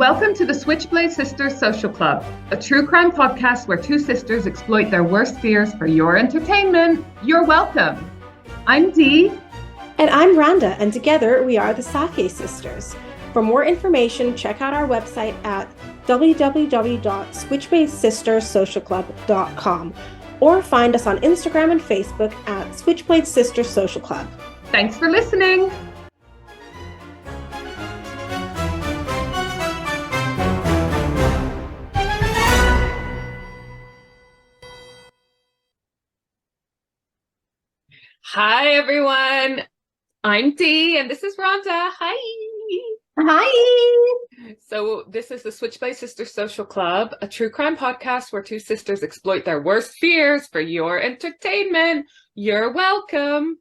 Welcome to the Switchblade Sisters Social Club, a true crime podcast where two sisters exploit their worst fears for your entertainment. You're welcome. I'm Dee. And I'm Randa, and together we are the Sake Sisters. For more information, check out our website at www.switchbladesistersocialclub.com or find us on Instagram and Facebook at Switchblade Sisters Social Club. Thanks for listening. Hi, everyone. I'm Dee, and this is Randa. Hi. Hi. So this is the Switchblade Sisters Social Club, a true crime podcast where two sisters exploit their worst fears for your entertainment. You're welcome.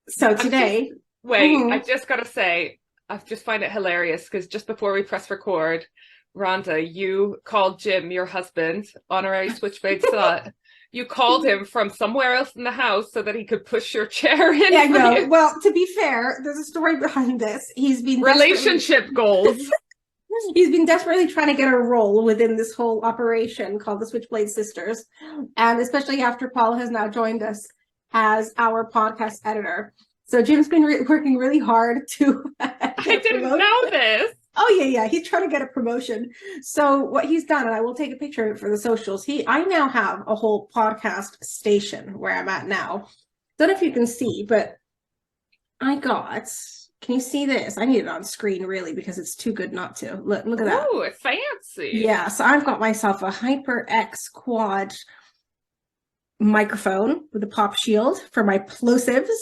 So today... I just got to say, I just find it hilarious because just before we press record, Randa, you called Jim, your husband, honorary Switchblade slut. You called him from somewhere else in the house so that he could push your chair in. Yeah, no. Well, to be fair, there's a story behind this. He's been relationship goals. He's been desperately trying to get a role within this whole operation called the Switchblade Sisters, and especially after Paul has now joined us as our podcast editor. So Jim's been working really hard to. I didn't know this. Oh, yeah. He's trying to get a promotion. So what he's done, and I will take a picture of it for the socials, I now have a whole podcast station where I'm at now. Don't know if you can see, but can you see this? I need it on screen, really, because it's too good not to. Look at that. Oh, it's fancy. Yeah, so I've got myself a HyperX Quad microphone with a pop shield for my plosives.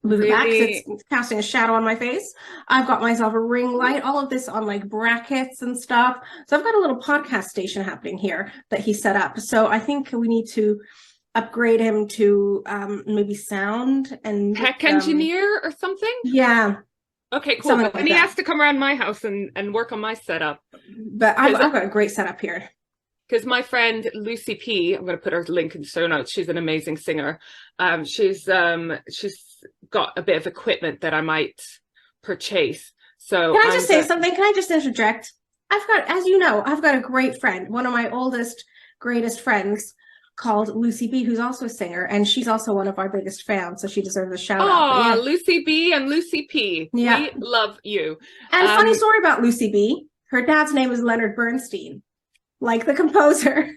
Move it back because it's casting a shadow on my face. I've got myself a ring light, all of this on like brackets and stuff. So I've got a little podcast station happening here that he set up. So I think we need to upgrade him to maybe sound and tech engineer or something. Yeah. Okay, cool. But then he has to come around my house and work on my setup. But I've got a great setup here. Because my friend Lucy P, I'm going to put her link in the show notes. She's an amazing singer. She's got a bit of equipment that I might purchase. So can I just say something? Can I just interject? As you know, I've got a great friend, one of my greatest friends, called Lucy B, who's also a singer, and she's also one of our biggest fans, so she deserves a shout out. Oh, yeah. Lucy B and Lucy P. Yeah. We love you. And funny story about Lucy B. Her dad's name is Leonard Bernstein. Like the composer.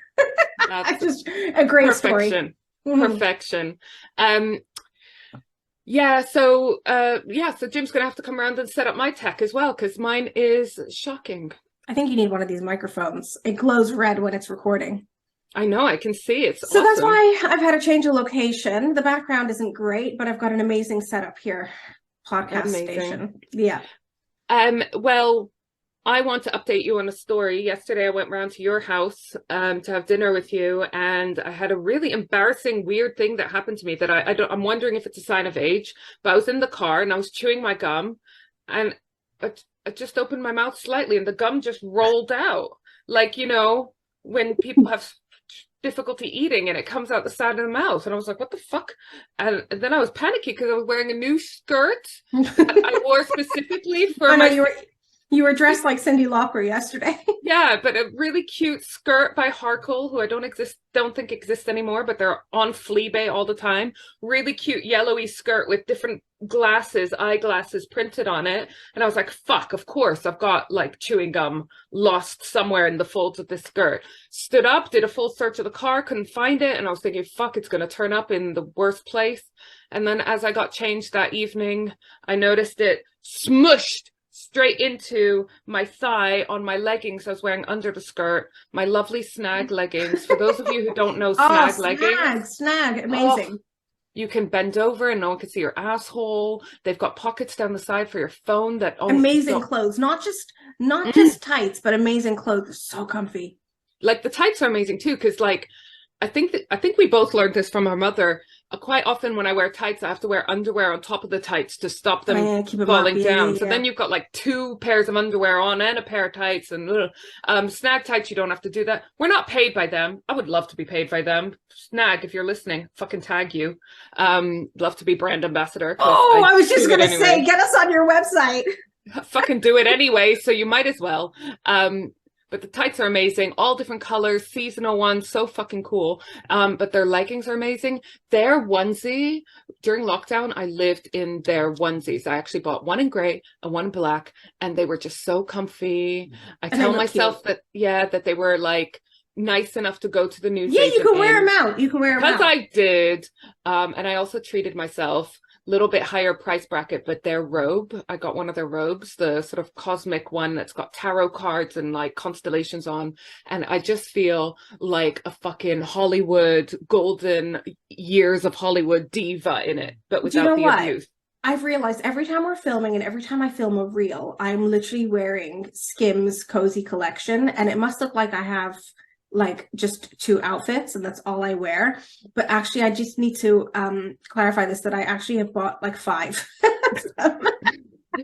That's just a great story. Perfection. So Jim's gonna have to come around and set up my tech as well, because mine is shocking. I think you need one of these microphones. It glows red when it's recording. I know, I can see it. So awesome. That's why I've had to change a location. The background isn't great, but I've got an amazing setup here. Podcast station. Yeah. Well, I want to update you on a story. Yesterday, I went round to your house to have dinner with you, and I had a really embarrassing, weird thing that happened to me that I'm wondering if it's a sign of age. But I was in the car and I was chewing my gum, and I just opened my mouth slightly, and the gum just rolled out. Like, you know, when people have difficulty eating and it comes out the side of the mouth, and I was like, what the fuck? And then I was panicky because I was wearing a new skirt that I wore specifically for You were dressed like Cyndi Lauper yesterday. Yeah, but a really cute skirt by Harkle, who I don't think exists anymore, but they're on Fleabay all the time. Really cute yellowy skirt with different eyeglasses printed on it. And I was like, fuck, of course, I've got like chewing gum lost somewhere in the folds of this skirt. Stood up, did a full search of the car, couldn't find it. And I was thinking, fuck, it's going to turn up in the worst place. And then as I got changed that evening, I noticed it smushed straight into my thigh on my leggings I was wearing under the skirt, my lovely snag leggings. For those of you who don't know leggings. Snag, amazing. You can bend over and no one can see your asshole. They've got pockets down the side for your phone. Amazing clothes, not just tights, but amazing clothes. So comfy. Like the tights are amazing too, because like I think we both learned this from our mother. Quite often when I wear tights, I have to wear underwear on top of the tights to stop them falling down. So then you've got like two pairs of underwear on and a pair of tights. And snag tights, you don't have to do that. We're not paid by them. I would love to be paid by them. Snag, if you're listening, fucking tag you. Love to be brand ambassador. Oh, I was just going to say, get us on your website. fucking do it anyway, so you might as well. But the tights are amazing, all different colors, seasonal ones, so fucking cool. But their leggings are amazing. Their onesie, during lockdown, I lived in their onesies. I actually bought one in gray and one in black, and they were just so comfy. I tell myself that, that they were like nice enough to go to the newsagent. Yeah, you can wear them out. You can wear them out. Because I did. And I also treated myself little bit higher price bracket, but their robe, I got one of their robes, the sort of cosmic one that's got tarot cards and like constellations on, and I just feel like a fucking Hollywood golden years of Hollywood diva in it, but without the abuse. I've realized every time we're filming and every time I film a reel, I'm literally wearing Skims Cozy Collection, and it must look like I have like just 2 outfits and that's all I wear, but actually I just need to clarify this, that I actually have bought like 5.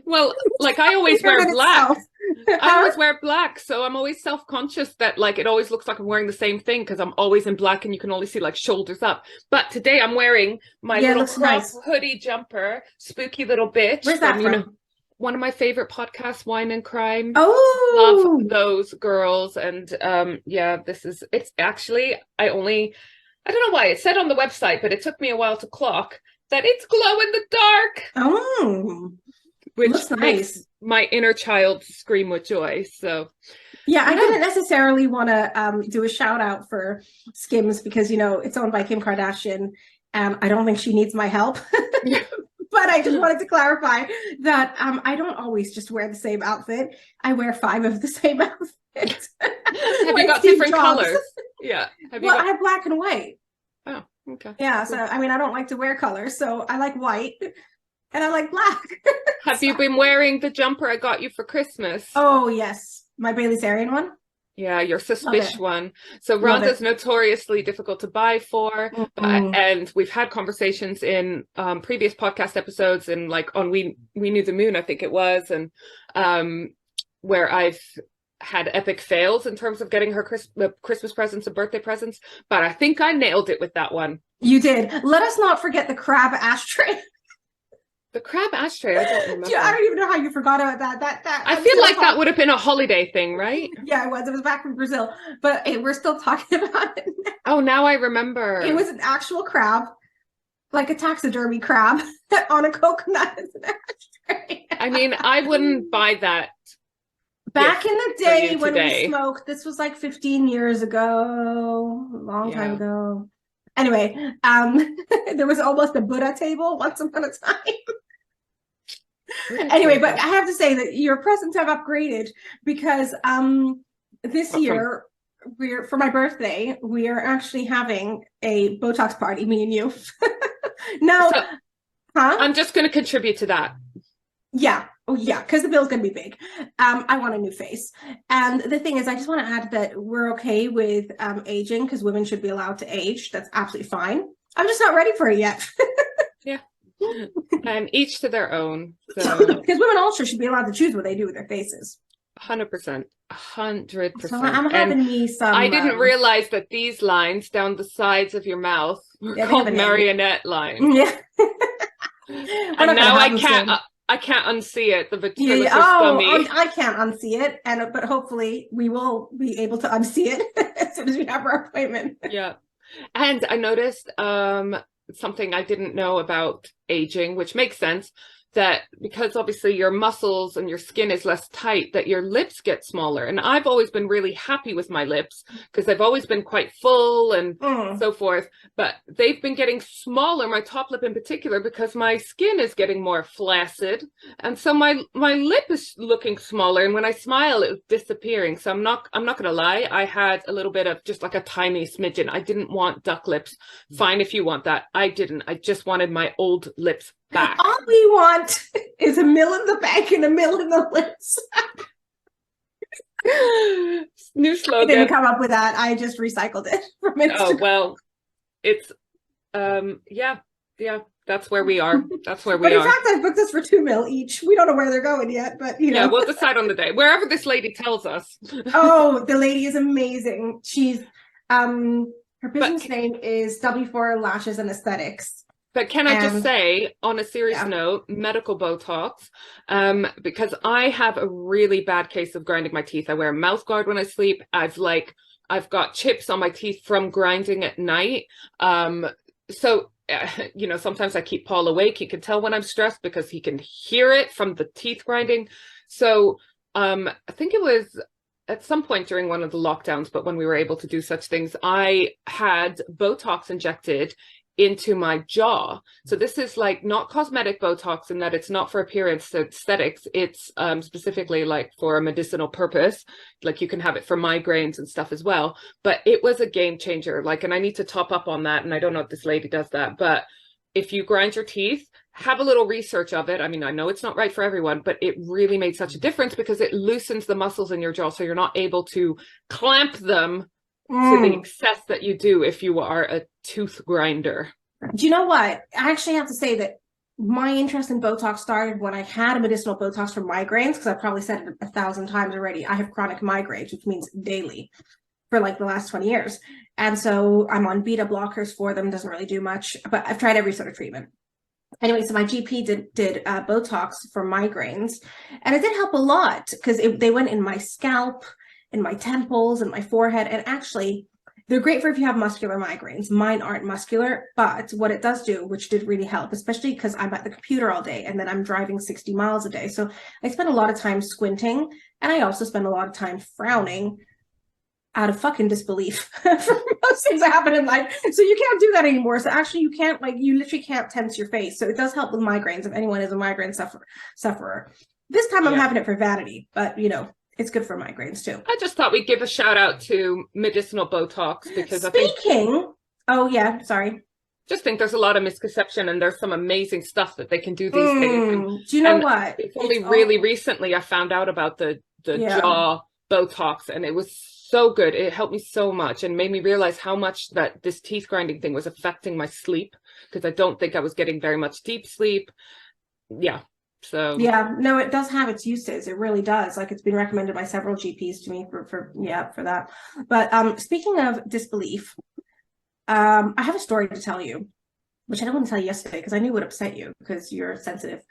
Well, like I always wear black. I always wear black, so I'm always self-conscious that like it always looks like I'm wearing the same thing because I'm always in black and you can only see like shoulders up. But today I'm wearing my little crop hoodie jumper, spooky little bitch. Where's that from? One of my favorite podcasts, Wine and Crime. Oh, love those girls. And it's actually, I don't know why it said on the website, but it took me a while to clock that it's glow in the dark. Oh, which makes my inner child scream with joy. So yeah, I didn't necessarily want to do a shout out for Skims because, you know, it's owned by Kim Kardashian and I don't think she needs my help. But I just wanted to clarify that I don't always just wear the same outfit. I wear 5 of the same outfit. Have you got different colors? Yeah. I have black and white. Oh, okay. Yeah, so I mean, I don't like to wear colors, so I like white and I like black. Have you been wearing the jumper I got you for Christmas? Oh, yes. My Bailey Sarian one? Yeah, your suspicious one. So Randa's notoriously difficult to buy for, and we've had conversations in previous podcast episodes, and like on We Knew the Moon, I think it was, and where I've had epic fails in terms of getting her Christmas presents and birthday presents, but I think I nailed it with that one. You did. Let us not forget the crab ashtray. The crab ashtray, I don't remember. I don't even know how you forgot about that. I feel like that would have been a holiday thing, right? Yeah, it was. It was back from Brazil, but we're still talking about it now. Oh, now I remember. It was an actual crab, like a taxidermy crab on a coconut as an ashtray. I mean, I wouldn't buy that. Back in the day when we smoked, this was like 15 years ago, a long time ago. Anyway, there was almost a Buddha table once upon a time. Anyway, but I have to say that your presents have upgraded because this year for my birthday, we are actually having a Botox party, me and you. Now, I'm just going to contribute to that. Yeah. Oh, yeah, because the bill's going to be big. I want a new face. And the thing is, I just want to add that we're okay with aging because women should be allowed to age. That's absolutely fine. I'm just not ready for it yet. Yeah. And each to their own. So. Because women also should be allowed to choose what they do with their faces. 100%. 100%. So I'm having me some... I didn't realize that these lines down the sides of your mouth were called marionette lines. Yeah. And now I can't unsee it. The ventriloquist dummy. I can't unsee it, but hopefully we will be able to unsee it as soon as we have our appointment. Yeah, and I noticed something I didn't know about aging, which makes sense. That because obviously your muscles and your skin is less tight, that your lips get smaller. And I've always been really happy with my lips because they've always been quite full and so forth. But they've been getting smaller, my top lip in particular, because my skin is getting more flaccid. And so my lip is looking smaller. And when I smile, it's disappearing. So I'm not going to lie. I had a little bit of just like a tiny smidgen. I didn't want duck lips. Fine if you want that. I didn't. I just wanted my old lips back. All we want is a mill in the back and a mill in the lips. New slogan. I didn't come up with that. I just recycled it from Instagram. Oh, well, it's, that's where we are. That's where we are. But in fact, I've booked this for 2 mil each. We don't know where they're going yet, but you know. Yeah, we'll decide on the day. Wherever this lady tells us. Oh, the lady is amazing. She's, her business name is W4 Lashes and Aesthetics. But can I just And say, on a serious yeah. note, medical Botox, because I have a really bad case of grinding my teeth. I wear a mouth guard when I sleep. I've got chips on my teeth from grinding at night. So sometimes I keep Paul awake. He can tell when I'm stressed because he can hear it from the teeth grinding. So I think it was at some point during one of the lockdowns, but when we were able to do such things, I had Botox injected into my jaw. So this is like not cosmetic Botox in that it's not for appearance aesthetics. It's specifically like for a medicinal purpose. Like you can have it for migraines and stuff as well. But it was a game changer. Like, and I need to top up on that. And I don't know if this lady does that, but if you grind your teeth, have a little research of it. I mean, I know it's not right for everyone, but it really made such a difference because it loosens the muscles in your jaw. So you're not able to clamp them to the excess that you do if you are a tooth grinder. Do you know what? I actually have to say that my interest in Botox started when I had a medicinal Botox for migraines, because I've probably said it 1,000 times already. I have chronic migraines, which means daily, for like the last 20 years. And so I'm on beta blockers for them, doesn't really do much, but I've tried every sort of treatment. Anyway, so my GP did Botox for migraines, and it did help a lot because they went in my scalp, in my temples, and my forehead, and actually they're great for if you have muscular migraines. Mine aren't muscular, but what it does do, which did really help, especially because I'm at the computer all day and then I'm driving 60 miles a day. So I spend a lot of time squinting, and I also spend a lot of time frowning out of fucking disbelief for most things that happen in life. So you can't do that anymore. So actually you can't, like, you literally can't tense your face. So it does help with migraines if anyone is a migraine sufferer. This time I'm having it for vanity, but it's good for migraines too. I just thought we'd give a shout out to medicinal Botox because oh yeah, sorry. Just think there's a lot of misconception and there's some amazing stuff that they can do these days. Do you know what? It's only really recently I found out about the jaw Botox, and it was so good. It helped me so much and made me realize how much that this teeth grinding thing was affecting my sleep, because I don't think I was getting very much deep sleep. Yeah. So yeah, no, it does have its uses. It really does. Like, it's been recommended by several GPs to me for that. But speaking of disbelief, I have a story to tell you, which I don't want to tell you yesterday because I knew it would upset you because you're sensitive.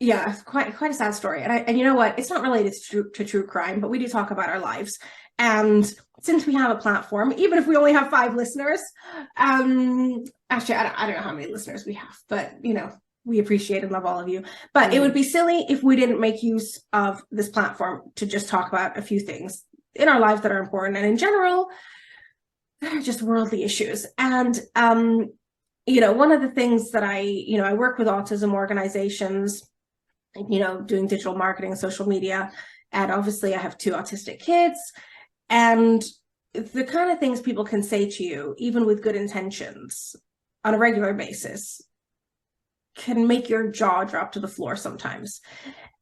Yeah, quite a sad story. And you know what? It's not related to true crime, but we do talk about our lives. And since we have a platform, even if we only have 5 listeners, actually, I don't know how many listeners we have, but we appreciate and love all of you. But it would be silly if we didn't make use of this platform to just talk about a few things in our lives that are important, and in general, that are just worldly issues. And one of the things that I work with autism organizations, doing digital marketing, social media, and obviously I have 2 autistic kids, and the kind of things people can say to you, even with good intentions, on a regular basis, can make your jaw drop to the floor sometimes.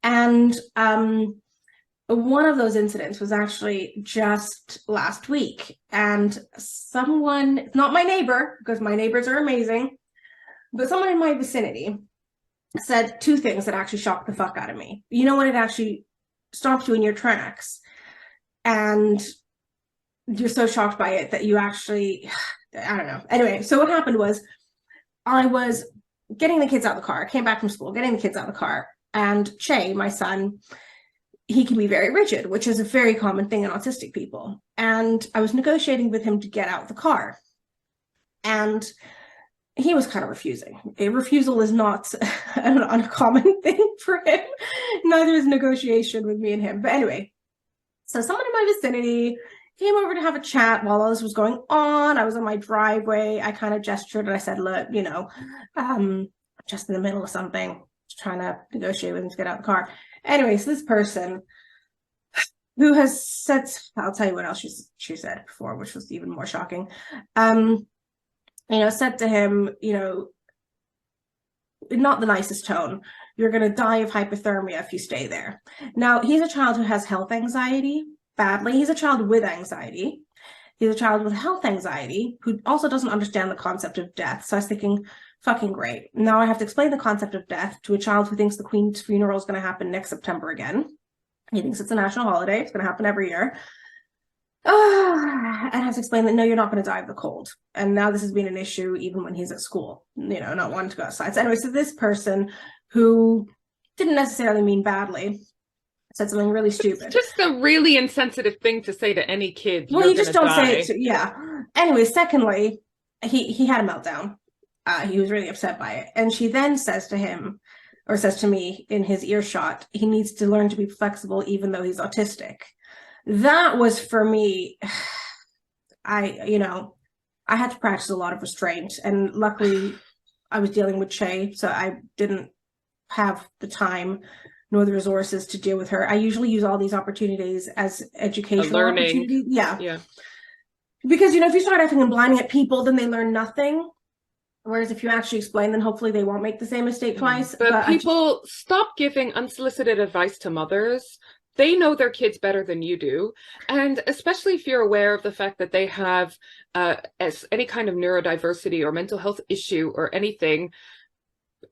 And one of those incidents was actually just last week, and someone, not my neighbor, because my neighbors are amazing, but someone in my vicinity said 2 things that actually shocked the fuck out of me. You know when it actually stops you in your tracks and you're so shocked by it that you actually, I don't know. Anyway, so what happened was I was getting the kids out of the car. I came back from school, getting the kids out of the car, and Che, my son, he can be very rigid, which is a very common thing in autistic people. And I was negotiating with him to get out of the car, and he was kind of refusing. A refusal is not an uncommon thing for him. Neither is negotiation with me and him. But anyway, so someone in my vicinity came over to have a chat while all this was going on. I was in my driveway. I kind of gestured and I said, look, just in the middle of something, just trying to negotiate with him to get out of the car. Anyway, so this person who has said, I'll tell you what else she said before, which was even more shocking. Said to him, not the nicest tone, you're going to die of hypothermia if you stay there. Now, he's a child who has health anxiety badly. He's a child with anxiety. He's a child with health anxiety who also doesn't understand the concept of death. So I was thinking, fucking great. Now I have to explain the concept of death to a child who thinks the Queen's funeral is going to happen next September again. He thinks it's a national holiday. It's going to happen every year. I have to explain that no, you're not going to die of the cold. And now this has been an issue even when he's at school, not wanting to go outside. So anyway, so this person who didn't necessarily mean badly said something really It's stupid. just a really insensitive thing to say to any kid. Well, You're you just gonna don't say die. it to, yeah. Anyway, secondly, he had a meltdown. He was really upset by it. And she then says to him, or says to me in his earshot, he needs to learn to be flexible even though he's autistic. That was for me, I had to practice a lot of restraint. And luckily I was dealing with Shay, so I didn't have the time nor the resources to deal with her. I usually use all these opportunities as educational opportunities. Yeah. Because, if you start effing and blinding at people, then they learn nothing. Whereas if you actually explain, then hopefully they won't make the same mistake twice. But people stop giving unsolicited advice to mothers. They know their kids better than you do. And especially if you're aware of the fact that they have any kind of neurodiversity or mental health issue or anything,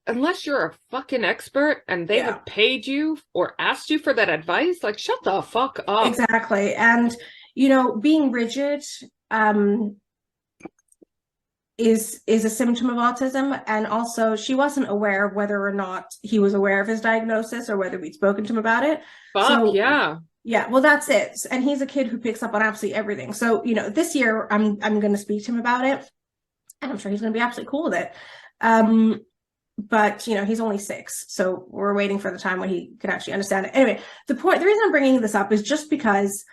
unless you're a fucking expert and they have paid you or asked you for that advice, like, shut the fuck up. Exactly. And, being rigid is a symptom of autism. And also she wasn't aware of whether or not he was aware of his diagnosis or whether we'd spoken to him about it. Yeah, well, that's it. And he's a kid who picks up on absolutely everything. So, this year I'm going to speak to him about it, and I'm sure he's going to be absolutely cool with it. But he's only 6, so we're waiting for the time when he can actually understand it. Anyway, the reason I'm bringing this up is just because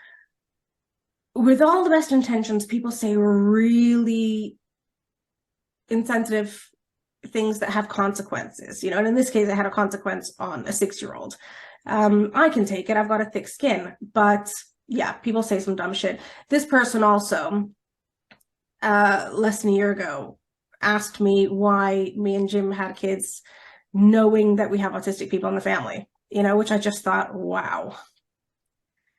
with all the best intentions, people say really insensitive things that have consequences, and in this case it had a consequence on a 6-year-old. I can take it, I've got a thick skin, but yeah, people say some dumb shit. This person also less than a year ago asked me why me and Jim had kids knowing that we have autistic people in the family, which I just thought, wow.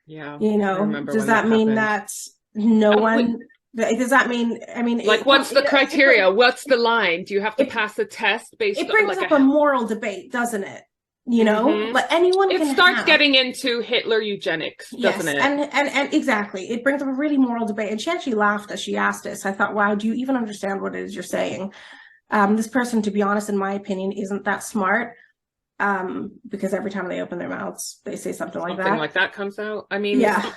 Yeah. Does that mean that no one, does that mean, like, what's the criteria? What's the line? Do you have to pass a test based on, it brings up a moral debate, doesn't it? But anyone can starts getting into Hitler eugenics, doesn't it? And exactly, it brings up a really moral debate. And she actually laughed as she asked us. I thought, wow, do you even understand what it is you're saying? This person, to be honest, in my opinion, isn't that smart, because every time they open their mouths, they say something like that. Something like that comes out. I mean, yeah,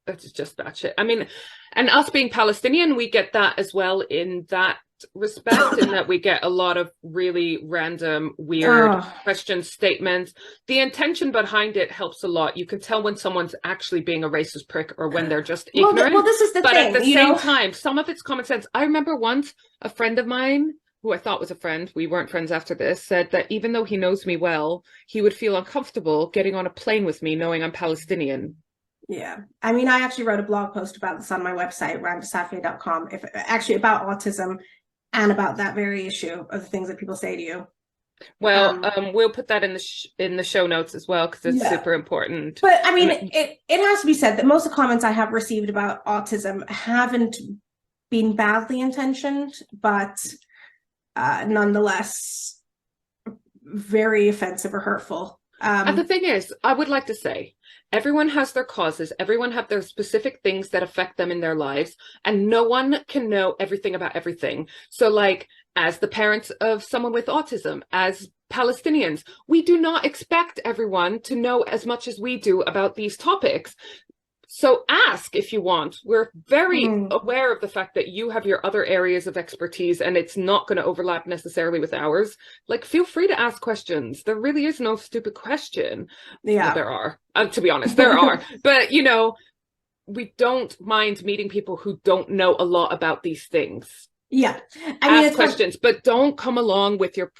that's just that shit. I mean, and us being Palestinian, we get that as well in that respect, in that we get a lot of really random, weird question statements. The intention behind it helps a lot. You can tell when someone's actually being a racist prick or when they're just ignorant. Well, this is the thing. But at the same time, some of it's common sense. I remember once a friend of mine, who I thought was a friend, we weren't friends after this, said that even though he knows me well, he would feel uncomfortable getting on a plane with me knowing I'm Palestinian. Yeah. I mean, I actually wrote a blog post about this on my website, randasafia.com, actually about autism and about that very issue of the things that people say to you. Well, we'll put that in the show notes as well, because it's super important. But I mean, it has to be said that most of the comments I have received about autism haven't been badly intentioned, but nonetheless very offensive or hurtful. And the thing is, I would like to say, everyone has their causes. Everyone have their specific things that affect them in their lives, and no one can know everything about everything. So, like, as the parents of someone with autism, as Palestinians, we do not expect everyone to know as much as we do about these topics. So ask if you want. We're very aware of the fact that you have your other areas of expertise and it's not going to overlap necessarily with ours. Like, feel free to ask questions. There really is no stupid question. Yeah, well, there are. To be honest, there are. But, we don't mind meeting people who don't know a lot about these things. Yeah. Ask questions, but don't come along with your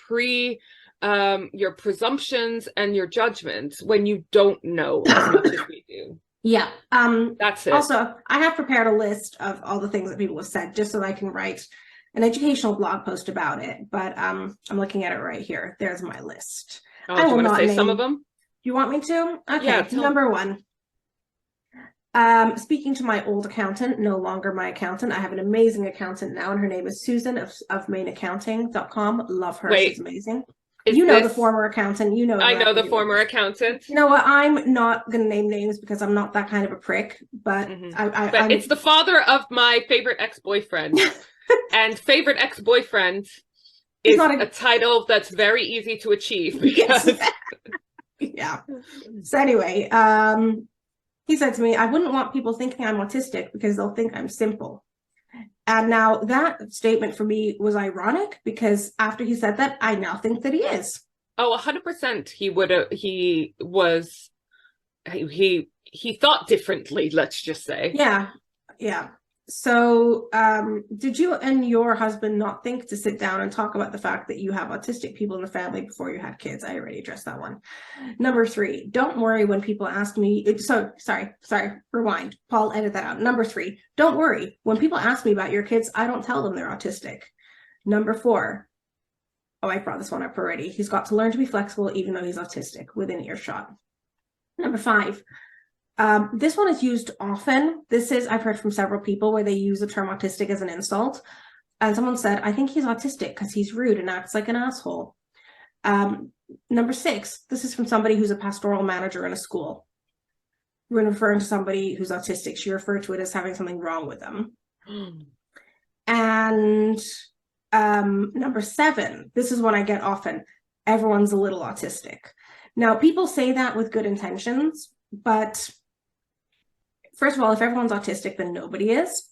presumptions and your judgments when you don't know as much as we do. Yeah. That's it. Also, I have prepared a list of all the things that people have said just so that I can write an educational blog post about it. But I'm looking at it right here. There's my list. Oh, do you want to say some of them? You want me to? Okay. Yeah, number 1. Speaking to my old accountant, no longer my accountant. I have an amazing accountant now, and her name is Susan of mainaccounting.com. Love her. She's amazing. Is You know the this, former accountant. You know I know exactly the who it former is. accountant. You know what? I'm not going to name names because I'm not that kind of a prick. But But I'm. it's the father of my favorite ex-boyfriend. And favorite ex-boyfriend He's is not a title that's very easy to achieve Yes. because Yeah. So anyway, he said to me, I wouldn't want people thinking I'm autistic because they'll think I'm simple. And now that statement for me was ironic because after he said that, I now think that he is. oh, 100% he thought differently, let's just say. Yeah. Yeah. So, did you and your husband not think to sit down and talk about the fact that you have autistic people in the family before you had kids? I already addressed that one. Number 3, don't worry when people ask me. Sorry, rewind. Paul, edit that out. Number 3, don't worry. When people ask me about your kids, I don't tell them they're autistic. Number 4, oh, I brought this one up already. He's got to learn to be flexible even though he's autistic, within earshot. Number 5, this one is used often. I've heard from several people where they use the term autistic as an insult. And someone said, I think he's autistic because he's rude and acts like an asshole. Number 6, this is from somebody who's a pastoral manager in a school. When referring to somebody who's autistic, she referred to it as having something wrong with them. And number 7, this is one I get often. Everyone's a little autistic. Now, people say that with good intentions, but first of all, if everyone's autistic, then nobody is.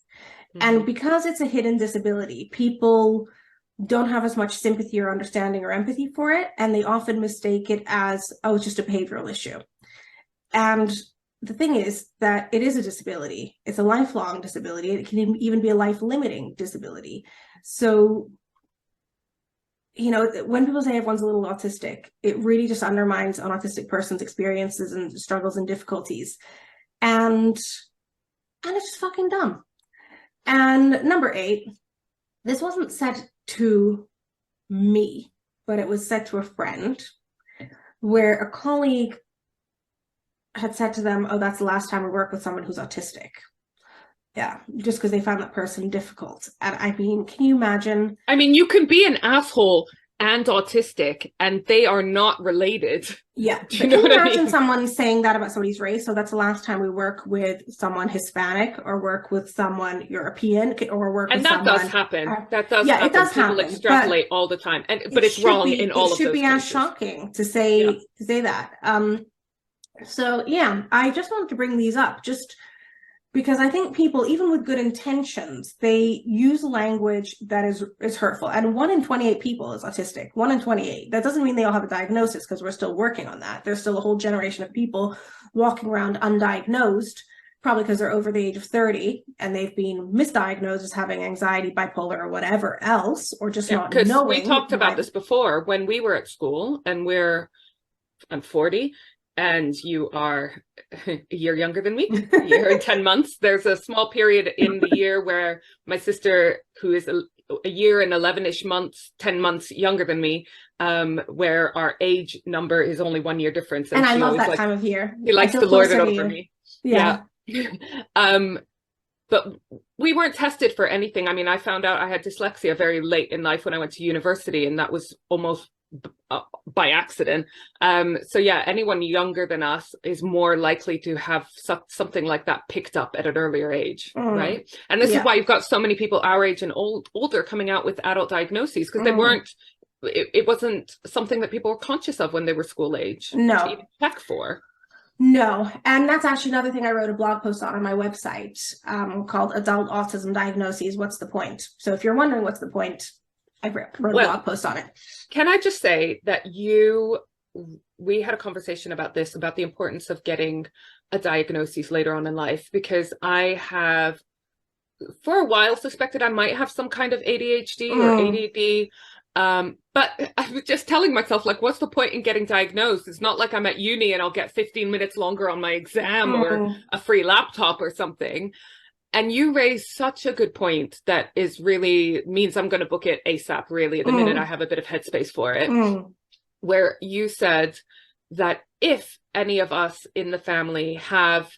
And because it's a hidden disability, people don't have as much sympathy or understanding or empathy for it, and they often mistake it as, oh, it's just a behavioral issue. And the thing is that it is a disability. It's a lifelong disability. It can even be a life-limiting disability. So, you know, when people say everyone's a little autistic, it really just undermines an autistic person's experiences and struggles and difficulties. And it's just fucking dumb. And number 8, this wasn't said to me, but it was said to a friend, where a colleague had said to them, oh, that's the last time we work with someone who's autistic. Yeah, just because they found that person difficult. And I mean, can you imagine? I mean, you can be an asshole and autistic, and they are not related. Yeah. Do you know what I mean? Imagine someone saying that about somebody's race? So that's the last time we work with someone Hispanic or work with someone European or work with someone. And that does happen. That does yeah, happen. it does People happen, extrapolate all the time. But it's wrong in all of those cases. It should be as shocking to say that. So yeah, I just wanted to bring these up just because I think people, even with good intentions, they use language that is hurtful. And 1 in 28 people is autistic. 1 in 28. That doesn't mean they all have a diagnosis, because we're still working on that. There's still a whole generation of people walking around undiagnosed, probably because they're over the age of 30 and they've been misdiagnosed as having anxiety, bipolar, or whatever else, or just not knowing. We talked about this before when we were at school, and I'm 40. And you are a year younger than me, a year and 10 months. There's a small period in the year where my sister, who is a year and 11-ish months, 10 months younger than me, where our age number is only 1 year difference. And I love that time of year. He likes to lord it over me. Yeah. But we weren't tested for anything. I mean, I found out I had dyslexia very late in life when I went to university, and that was almost by accident. So yeah, anyone younger than us is more likely to have something like that picked up at an earlier age, right? And this is why you've got so many people our age and older coming out with adult diagnoses, because they weren't. It wasn't something that people were conscious of when they were school age. No. To even check for. No, and that's actually another thing I wrote a blog post on my website called Adult Autism Diagnoses, What's the Point? So if you're wondering what's the point, I wrote a blog post on it. Can I just say that we had a conversation about this, about the importance of getting a diagnosis later on in life, because I have for a while suspected I might have some kind of ADHD or ADD. But I was just telling myself, like, what's the point in getting diagnosed? It's not like I'm at uni and I'll get 15 minutes longer on my exam or a free laptop or something. And you raised such a good point that is really means I'm going to book it ASAP, really, the minute I have a bit of headspace for it, where you said that if any of us in the family have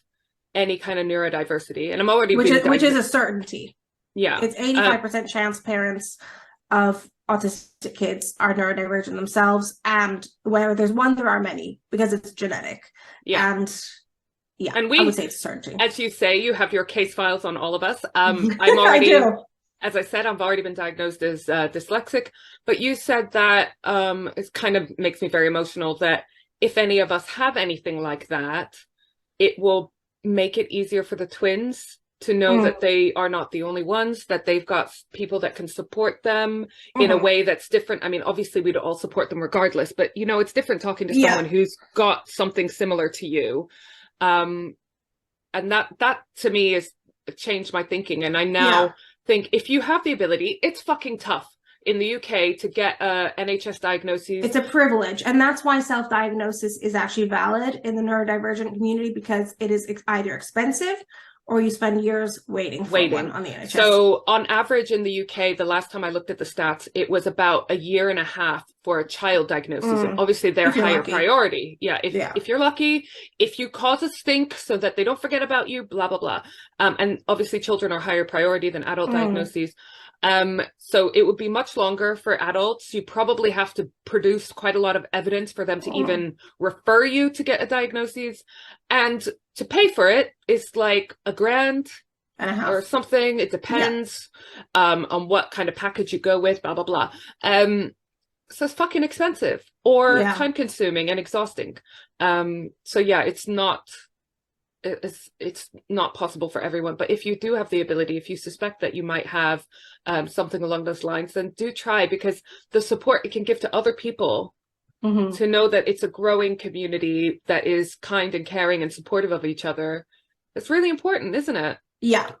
any kind of neurodiversity, and I'm already which is a certainty. Yeah. It's 85% chance parents of autistic kids are neurodivergent themselves, and where there's one, there are many, because it's genetic. Yeah. And yeah, And I would say it's certain. as you say, you have your case files on all of us. I'm I already, do. as I said, I've already been diagnosed as dyslexic, but you said that it kind of makes me very emotional that if any of us have anything like that, it will make it easier for the twins to know that they are not the only ones, that they've got people that can support them in a way that's different. I mean, obviously we'd all support them regardless, but you know, it's different talking to someone who's got something similar to you. And that to me has changed my thinking. And I now think if you have the ability, it's fucking tough in the UK to get NHS diagnoses. It's a privilege. And that's why self-diagnosis is actually valid in the neurodivergent community, because it is either expensive or you spend years waiting one on the NHS. So on average in the UK, the last time I looked at the stats, it was about 1.5 years for a child diagnosis. And obviously they're higher priority. Yeah if you're lucky, if you cause a stink so that they don't forget about you, blah, blah, blah. And obviously children are higher priority than adult diagnoses. So it would be much longer for adults. You probably have to produce quite a lot of evidence for them to even refer you to get a diagnosis, and to pay for it is like $1,000 or something. It depends on what kind of package you go with, blah, blah, blah. So it's fucking expensive or time consuming and exhausting. So yeah, it's not possible for everyone, but if you do have the ability, if you suspect that you might have something along those lines, then do try, because the support it can give to other people to know that it's a growing community that is kind and caring and supportive of each other, it's really important, isn't it? Yeah,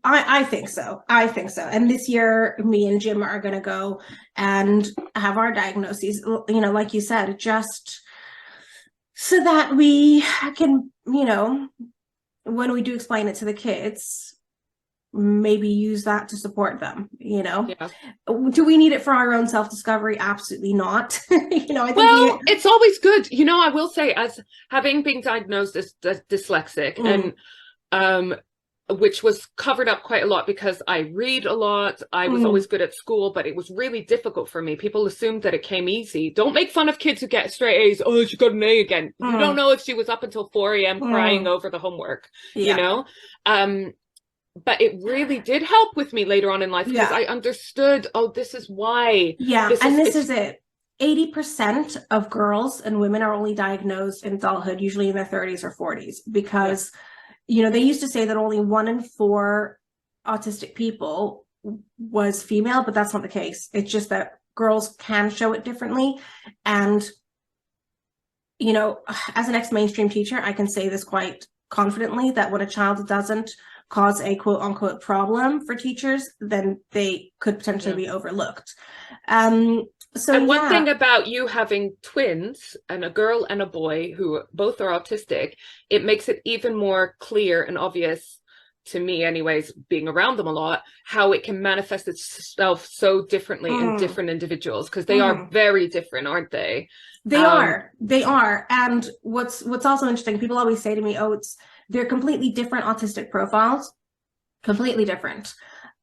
I think so. I think so. And this year, me and Jim are going to go and have our diagnoses, you know, like you said, just so that we can, you know, when we do explain it to the kids, maybe use that to support them, you know. Do we need it for our own self-discovery? Absolutely not. You know, I think it's always good, you know. I will say, as having been diagnosed as dyslexic and which was covered up quite a lot because I read a lot. I was always good at school, but it was really difficult for me. People assumed that it came easy. Don't make fun of kids who get straight A's. Oh, she got an A again. You don't know if she was up until 4 a.m. crying over the homework, you know? But it really did help with me later on in life, because I understood, oh, this is why. This is it. 80% of girls and women are only diagnosed in adulthood, usually in their 30s or 40s, because you know, they used to say that only 1 in 4 autistic people was female, but that's not the case. It's just that girls can show it differently. And, you know, as an ex-mainstream teacher, I can say this quite confidently, that when a child doesn't cause a quote unquote problem for teachers, then they could potentially be overlooked. So one thing about you having twins, and a girl and a boy who both are autistic, it makes it even more clear and obvious to me anyways, being around them a lot, how it can manifest itself so differently in different individuals, because they are very different, aren't they? They are. And what's also interesting, people always say to me, oh, they're completely different autistic profiles, completely different.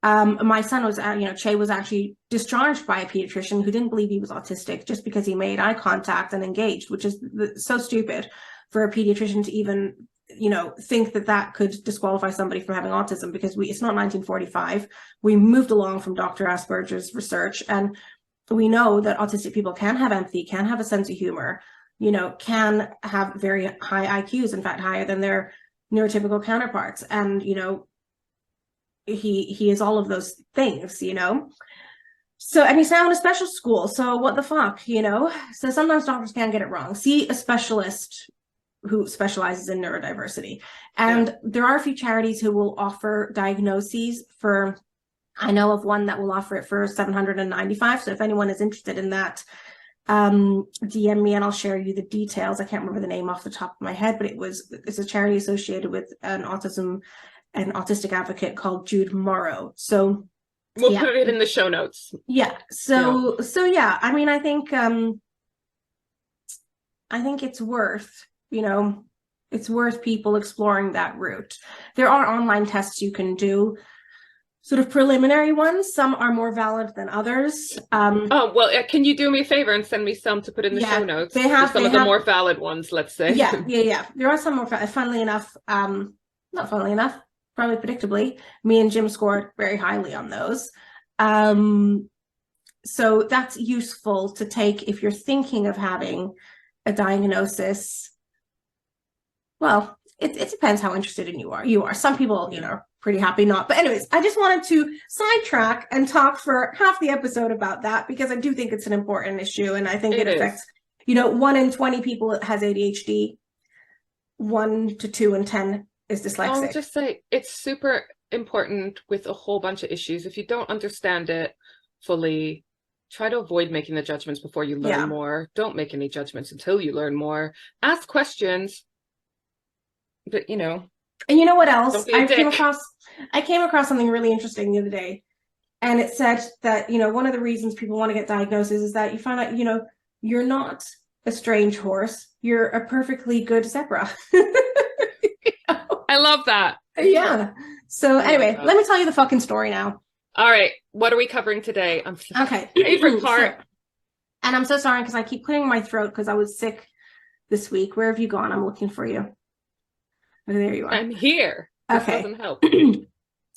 My son was, Che was actually discharged by a pediatrician who didn't believe he was autistic just because he made eye contact and engaged, which is so stupid for a pediatrician to even, you know, think that could disqualify somebody from having autism, because it's not 1945. We moved along from Dr. Asperger's research, and we know that autistic people can have empathy, can have a sense of humor, you know, can have very high IQs, in fact, higher than their neurotypical counterparts. And, you know, he is all of those things, you know. So, and he's now in a special school, so what the fuck, you know. So sometimes doctors can get it wrong. See a specialist who specializes in neurodiversity. And there are a few charities who will offer diagnoses for, I know of one that will offer it for $795. So if anyone is interested in that, DM me and I'll share you the details. I can't remember the name off the top of my head, but it's a charity associated with an autistic advocate called Jude Morrow. So we'll put it in the show notes. So yeah, I mean, I think it's worth, you know, it's worth people exploring that route. There are online tests you can do. sort of preliminary ones. Some are more valid than others. Oh, well, can you do me a favor and send me some to put in the show notes? Some of the more valid ones, let's say. Yeah. There are some more, funnily enough, not funnily enough, probably predictably, me and Jim scored very highly on those. So that's useful to take if you're thinking of having a diagnosis. Well, it depends how interested in you are. Some people, pretty happy not. But anyways, I just wanted to sidetrack and talk for half the episode about that, because I do think it's an important issue, and I think it affects, 1 in 20 people has ADHD, 1 to 2 in 10 is dyslexic. I'll just say it's super important with a whole bunch of issues. If you don't understand it fully, try to avoid making the judgments before you learn more. Don't make any judgments until you learn more. Ask questions, but And you know what else? I came across something really interesting the other day, and it said that, one of the reasons people want to get diagnoses is that you find out, you're not a strange horse. You're a perfectly good zebra. I love that. Yeah. So anyway, let me tell you the fucking story now. All right. What are we covering today? Okay. Favorite part. And I'm so sorry because I keep clearing my throat because I was sick this week. Where have you gone? I'm looking for you. Oh, there you are. I'm here. Okay. This doesn't help.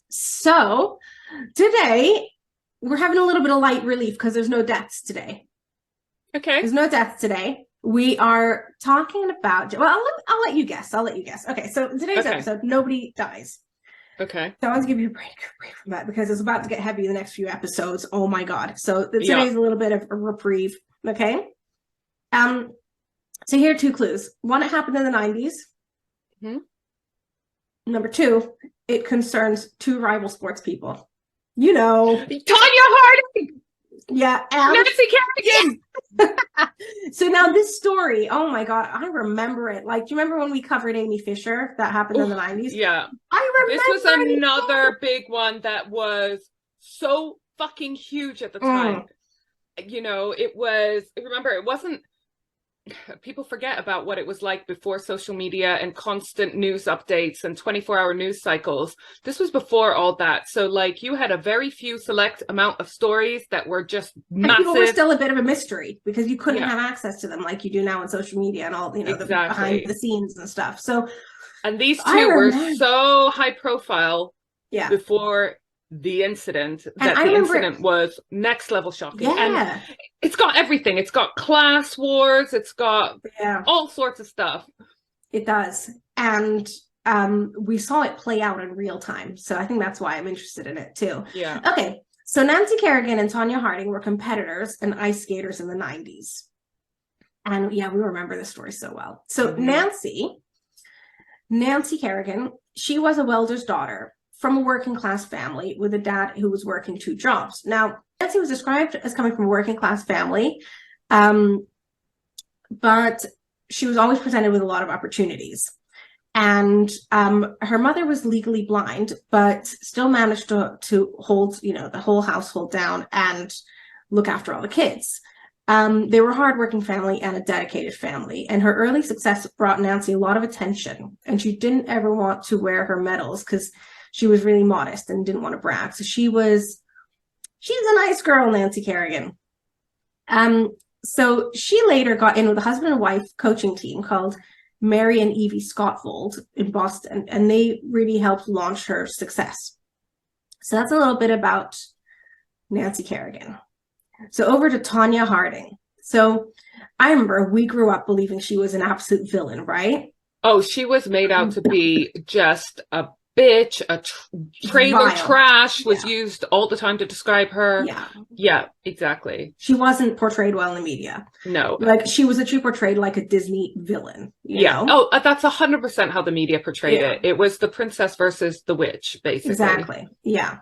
So today we're having a little bit of light relief because there's no deaths today. Okay. There's no deaths today. We are talking about, well, I'll let you guess. Okay. So today's episode, nobody dies. Okay. So I want to give you a break from that because it's about to get heavy the next few episodes. Oh my God. So today's a little bit of a reprieve. Okay. So here are 2 clues. One, it happened in the 90s. Mm-hmm. Number 2, it concerns 2 rival sports people. Tonya Harding! Yeah. Nancy Kerrigan! So now this story, oh my God, I remember it. Like, do you remember when we covered Amy Fisher? That happened in the 90s? Yeah. I remember. This was another big one that was so fucking huge at the time. Remember, it wasn't, people forget about what it was like before social media and constant news updates and 24-hour news cycles. This was before all that. So you had a very few select amount of stories that were just massive. And people were still a bit of a mystery because you couldn't have access to them like you do now on social media and all, the behind the scenes and stuff. So, and these 2 were so high profile before the incident that the incident was next level shocking. And it's got everything. It's got class wars. It's got all sorts of stuff. It does. And we saw it play out in real time. So I think that's why I'm interested in it too. Yeah. Okay. So Nancy Kerrigan and Tonya Harding were competitors and ice skaters in the 90s. And we remember this story so well. So Nancy Kerrigan, she was a welder's daughter from a working class family with a dad who was working 2 jobs. Now, Nancy was described as coming from a working class family, but she was always presented with a lot of opportunities. And her mother was legally blind, but still managed to hold, the whole household down and look after all the kids. They were a hardworking family and a dedicated family. And her early success brought Nancy a lot of attention. And she didn't ever want to wear her medals because she was really modest and didn't want to brag. So she's a nice girl, Nancy Kerrigan. So she later got in with a husband and wife coaching team called Mary and Evie Scottfold in Boston, and they really helped launch her success. So that's a little bit about Nancy Kerrigan. So over to Tonya Harding. So I remember we grew up believing she was an absolute villain, right? Oh, she was made out to be just a bitch, trailer trash was used all the time to describe her. Yeah, exactly. She wasn't portrayed well in the media. No. She was actually portrayed like a Disney villain. You know? Oh, that's 100% how the media portrayed it. It was the princess versus the witch, basically. Exactly. Yeah.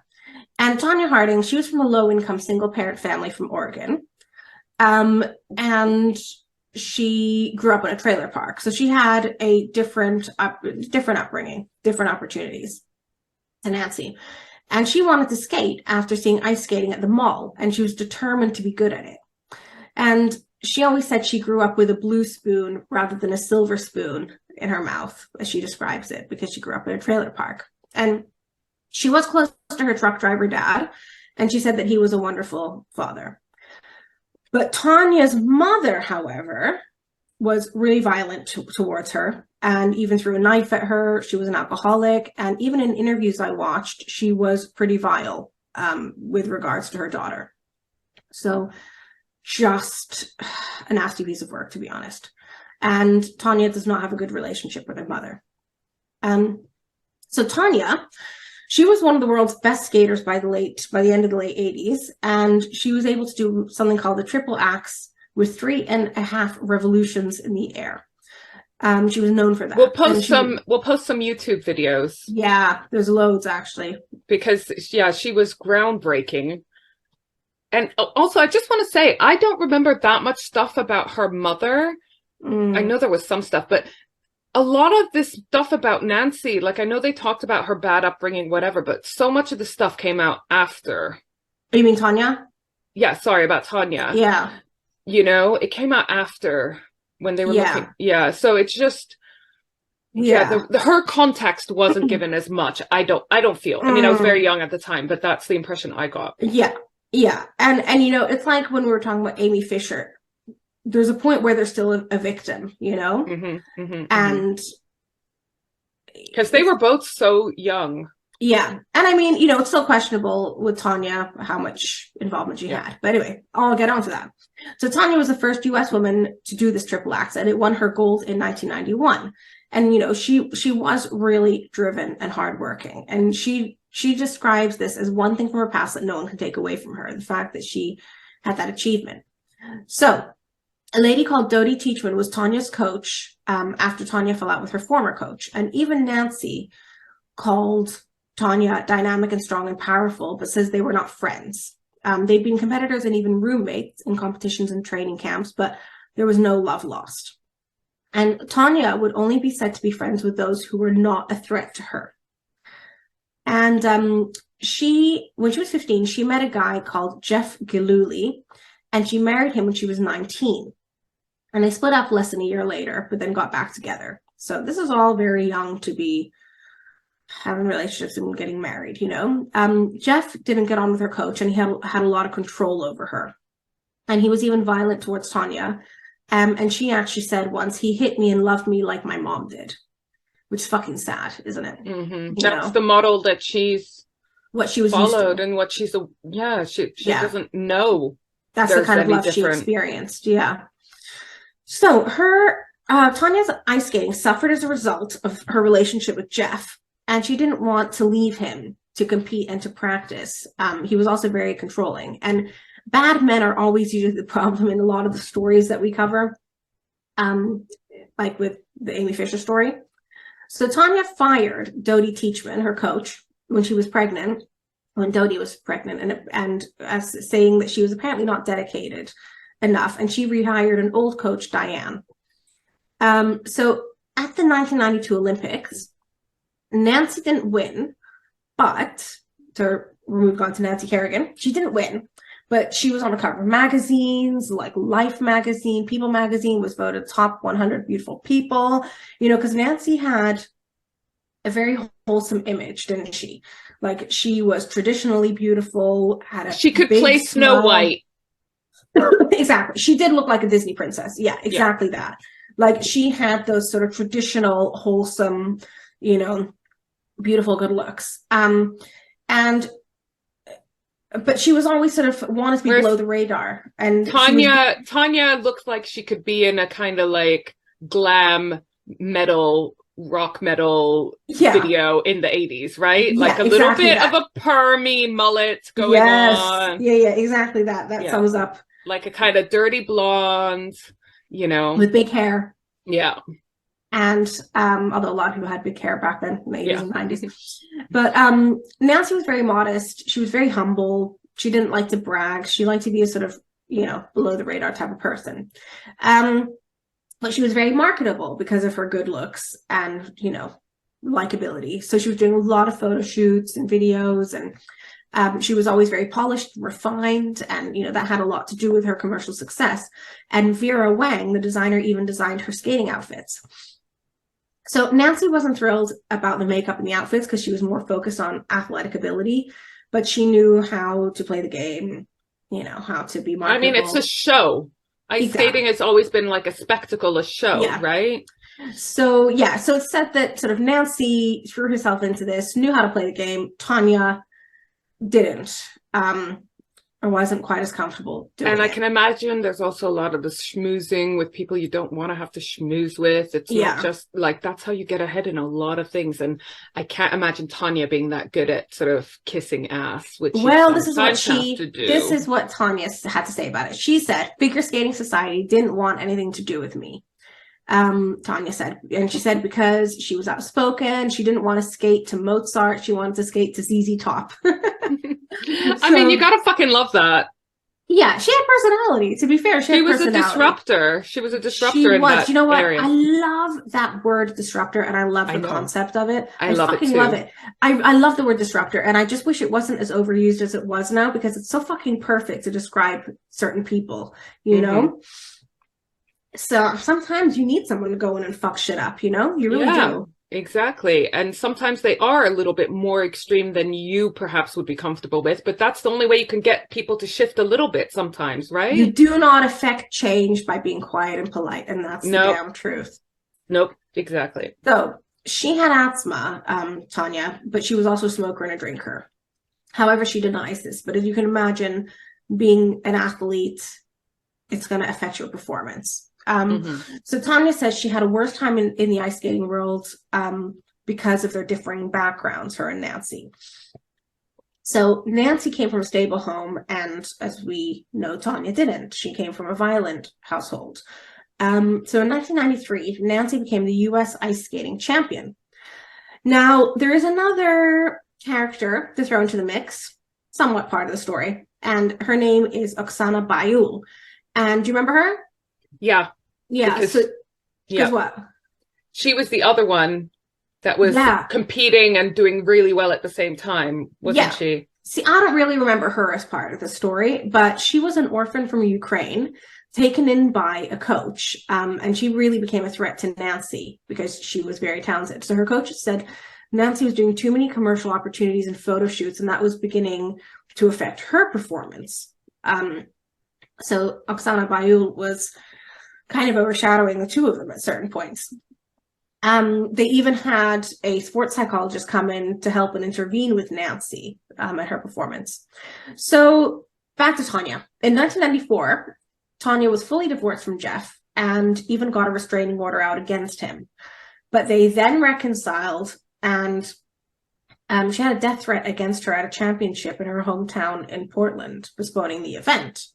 And Tonya Harding, she was from a low-income single-parent family from Oregon. And she grew up in a trailer park. So she had a different upbringing, different opportunities to Nancy. And she wanted to skate after seeing ice skating at the mall. And she was determined to be good at it. And she always said she grew up with a blue spoon rather than a silver spoon in her mouth, as she describes it, because she grew up in a trailer park. And She was close to her truck driver dad, and she said that he was a wonderful father. But Tonya's mother, however, was really violent towards her and even threw a knife at her. She was an alcoholic. And even in interviews I watched, she was pretty vile with regards to her daughter. So just a nasty piece of work, to be honest. And Tonya does not have a good relationship with her mother. So Tonya, she was one of the world's best skaters by the end of the late 80s. And she was able to do something called the triple axe with 3.5 revolutions in the air. She was known for that. We'll post some YouTube videos. Yeah, there's loads actually. Because yeah, she was groundbreaking. And also, I just want to say, I don't remember that much stuff about her mother. I know there was some stuff, but a lot of this stuff about Nancy, like I know they talked about her bad upbringing, whatever, but so much of the stuff came out after. You mean Tonya? Yeah, sorry about Tonya. Yeah. You know, it came out after when they were looking. Yeah, so it's just her context wasn't given as much. I don't feel. I mean, I was very young at the time, but that's the impression I got. Yeah. And you know, it's like when we were talking about Amy Fisher. There's a point where they're still a victim, you know? And because they were both so young. Yeah. And I mean, you know, it's still questionable with Tonya how much involvement she had. But anyway, I'll get on to that. So Tonya was the first US woman to do this triple axe, and it won her gold in 1991. And, you know, she was really driven and hardworking. And she describes this as one thing from her past that no one can take away from her, the fact that she had that achievement. So a lady called Dodie Teachman was Tonya's coach after Tonya fell out with her former coach. And even Nancy called Tonya dynamic and strong and powerful, but says they were not friends. They'd been competitors and even roommates in competitions and training camps, but there was no love lost. And Tonya would only be said to be friends with those who were not a threat to her. And when she was 15, she met a guy called Jeff Gillooly, and she married him when she was 19. And they split up less than a year later, but then got back together. So this is all very young to be having relationships and getting married, you know. Jeff didn't get on with her coach, and he had a lot of control over her. And he was even violent towards Tonya. And she actually said once, he hit me and loved me like my mom did, which is fucking sad, isn't it? That's the model that she's what she was followed and what she's she doesn't know. That's the kind of love she experienced. Yeah. So Tonya's ice skating suffered as a result of her relationship with Jeff, and she didn't want to leave him to compete and to practice. He was also very controlling, and bad men are always usually the problem in a lot of the stories that we cover, like with the Amy Fisher story. So Tonya fired Dodie Teachman, her coach, when Dodie was pregnant, and as saying that she was apparently not dedicated enough, and she rehired an old coach, Diane. So at the 1992 Olympics, Nancy didn't win, but we've gone to Nancy Kerrigan. She didn't win, but she was on the cover of magazines like Life magazine. People magazine was voted top 100 beautiful people, you know, because Nancy had a very wholesome image, didn't she? Like, she was traditionally beautiful, she could play Snow White. Exactly. She did look like a Disney princess. Yeah, exactly that. Like, she had those sort of traditional, wholesome, you know, beautiful, good looks. But she was always sort of wanted to be below the radar. And Tonya looked like she could be in a kind of like glam metal, rock metal video in the 80s, right? Like a little bit of a permy mullet going on. Yeah, exactly that. That sums up. Like a kind of dirty blonde, you know. With big hair. Yeah. And although a lot of people had big hair back then in the 80s and 90s. But Nancy was very modest. She was very humble. She didn't like to brag. She liked to be a sort of, you know, below the radar type of person. But she was very marketable because of her good looks and, you know, likability. So she was doing a lot of photo shoots and videos, and she was always very polished, refined, and, you know, that had a lot to do with her commercial success. And Vera Wang, the designer, even designed her skating outfits. So Nancy wasn't thrilled about the makeup and the outfits because she was more focused on athletic ability, but she knew how to play the game, how to be I mean, it's a marketable. show. Ice skating Exactly. has always been like a spectacle, a show, Yeah. right? So yeah, so it's said that sort of Nancy threw herself into this, knew how to play the game. Tonya didn't, or wasn't quite as comfortable And doing I it. can imagine there's also a lot of the schmoozing with people you don't want to have to schmooze with. It's not Yeah. just like that's how you get ahead in a lot of things. And I can't imagine Tonya being that good at sort of kissing ass, which you Well, sometimes have to this do. is what Tonya had to say about it. She said, Figure Skating Society didn't want anything to do with me. Tonya said, and she said because she was outspoken, she didn't want to skate to Mozart, she wanted to skate to ZZ Top. I mean, you So gotta fucking love that. yeah, she had personality. To be fair, she She had was a personality. disruptor. She was a She disruptor in was. that You know what? I area. love that word disruptor, and I love I the know. concept of it. I I love it fucking love too. it. I love the word disruptor, and I just wish it wasn't as overused as it was now because it's so fucking perfect to describe certain people, you Mm-hmm. know? So sometimes you need someone to go in and fuck shit up, You really Yeah, do. exactly. And sometimes they are a little bit more extreme than you perhaps would be comfortable with, but that's the only way you can get people to shift a little bit sometimes, You right? do not affect change by being quiet and polite, and that's the Nope, damn truth. nope, exactly. So she had asthma, Tonya, but she was also a smoker and a drinker. However, she denies this. But as you can imagine, being an athlete, it's going to affect your performance. Mm-hmm. So Tonya says she had a worse time in the ice skating world because of their differing backgrounds, her and Nancy. So Nancy came from a stable home, and as we know, Tonya didn't. She came from a violent household. So in 1993, Nancy became the U.S. ice skating champion. Now, there is another character to throw into the mix, somewhat part of the story, and her name is Oksana Bayul. And do you remember her? Yeah, Yeah, because so because yeah, what? she was the other one that was Yeah, competing and doing really well at the same time, wasn't yeah. she? See, I don't really remember her as part of the story, but she was an orphan from Ukraine, taken in by a coach, and she really became a threat to Nancy because she was very talented. So her coach said Nancy was doing too many commercial opportunities and photo shoots, and that was beginning to affect her performance. So Oksana Bayul was kind of overshadowing the two of them at certain points. They even had a sports psychologist come in to help and intervene with Nancy at her performance. So back to Tonya. In 1994, Tonya was fully divorced from Jeff and even got a restraining order out against him. But they then reconciled, and she had a death threat against her at a championship in her hometown in Portland, postponing the event.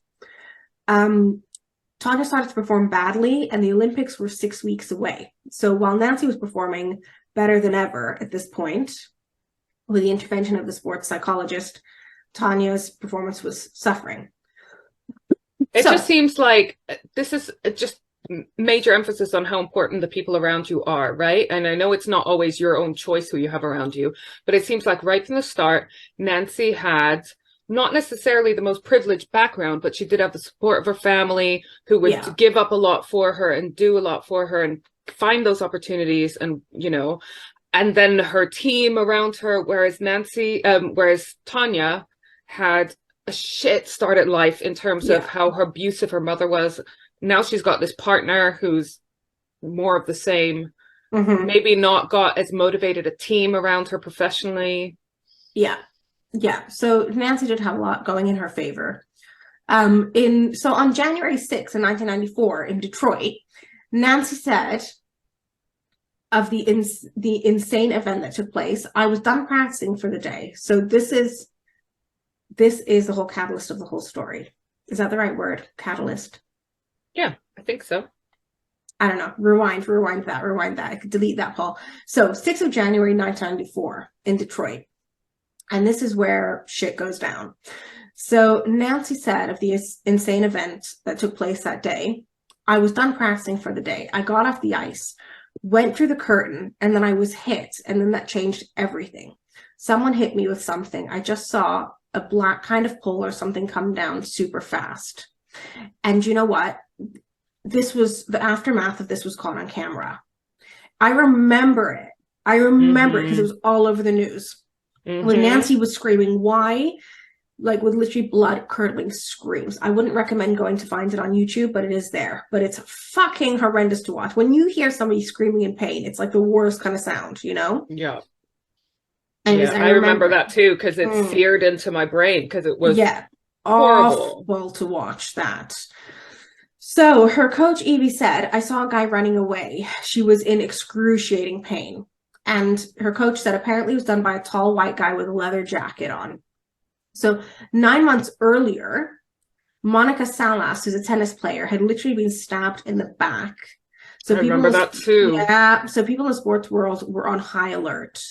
Tonya started to perform badly, and the Olympics were 6 weeks away. So while Nancy was performing better than ever at this point, with the intervention of the sports psychologist, Tonya's performance was suffering. It just seems like this is just major emphasis on how important the people around you are, right? And I know it's not always your own choice who you have around you, but it seems like right from the start, Nancy had not necessarily the most privileged background, but she did have the support of her family who would give up a lot for her and do a lot for her and find those opportunities and, and then her team around her, whereas Tonya had a shit start at life in terms of how her abusive her mother was. Now she's got this partner who's more of the same, maybe not got as motivated a team around her professionally. Yeah, so Nancy did have a lot going in her favor. On January 6th in 1994 in Detroit, Nancy said of the insane event that took place, I was done practicing for the day. So this is the whole catalyst of the whole story. Is that the right word? Catalyst? Yeah, I think so. I don't know. Rewind that. I could delete that, Paul. So 6th of January 1994 in Detroit. And this is where shit goes down. So Nancy said of the insane event that took place that day, I was done practicing for the day. I got off the ice, went through the curtain, and then I was hit. And then that changed everything. Someone hit me with something. I just saw a black kind of pole or something come down super fast. And you know what? The aftermath of this was caught on camera. I remember it. I remember it because it Mm-hmm. was all over the news. When Mm-hmm. Nancy was screaming, why? Like with literally blood curdling screams. I wouldn't recommend going to find it on YouTube, but it is there. But it's fucking horrendous to watch. When you hear somebody screaming in pain, it's like the worst kind of sound, you know? Yeah. Anyways, Yeah, I I remember remember it. that too because it's Mm, seared into my brain because it was yeah, horrible. awful to watch that. So her coach Evie said, I saw a guy running away. She was in excruciating pain. And her coach said apparently it was done by a tall white guy with a leather jacket on. So 9 months earlier, Monica Salas, who's a tennis player, had literally been stabbed in the back. So I remember that too. so people in the sports world were on high alert.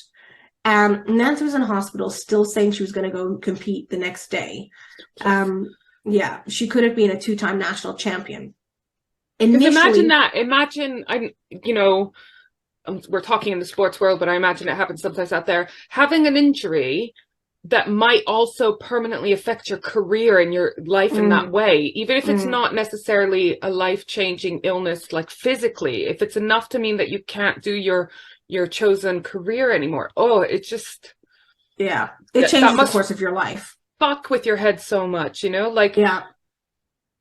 And Nancy was in hospital, still saying she was going to go compete the next day. Yeah, she could have been a two-time national champion. Because imagine Initially, that. Imagine we're talking in the sports world, but I imagine it happens sometimes out there. Having an injury that might also permanently affect your career and your life in that way, even if it's not necessarily a life-changing illness, like physically, if it's enough to mean that you can't do your chosen career anymore. Oh, it's just yeah, it that changes the must course of your life. fuck with your head so much, like Yeah,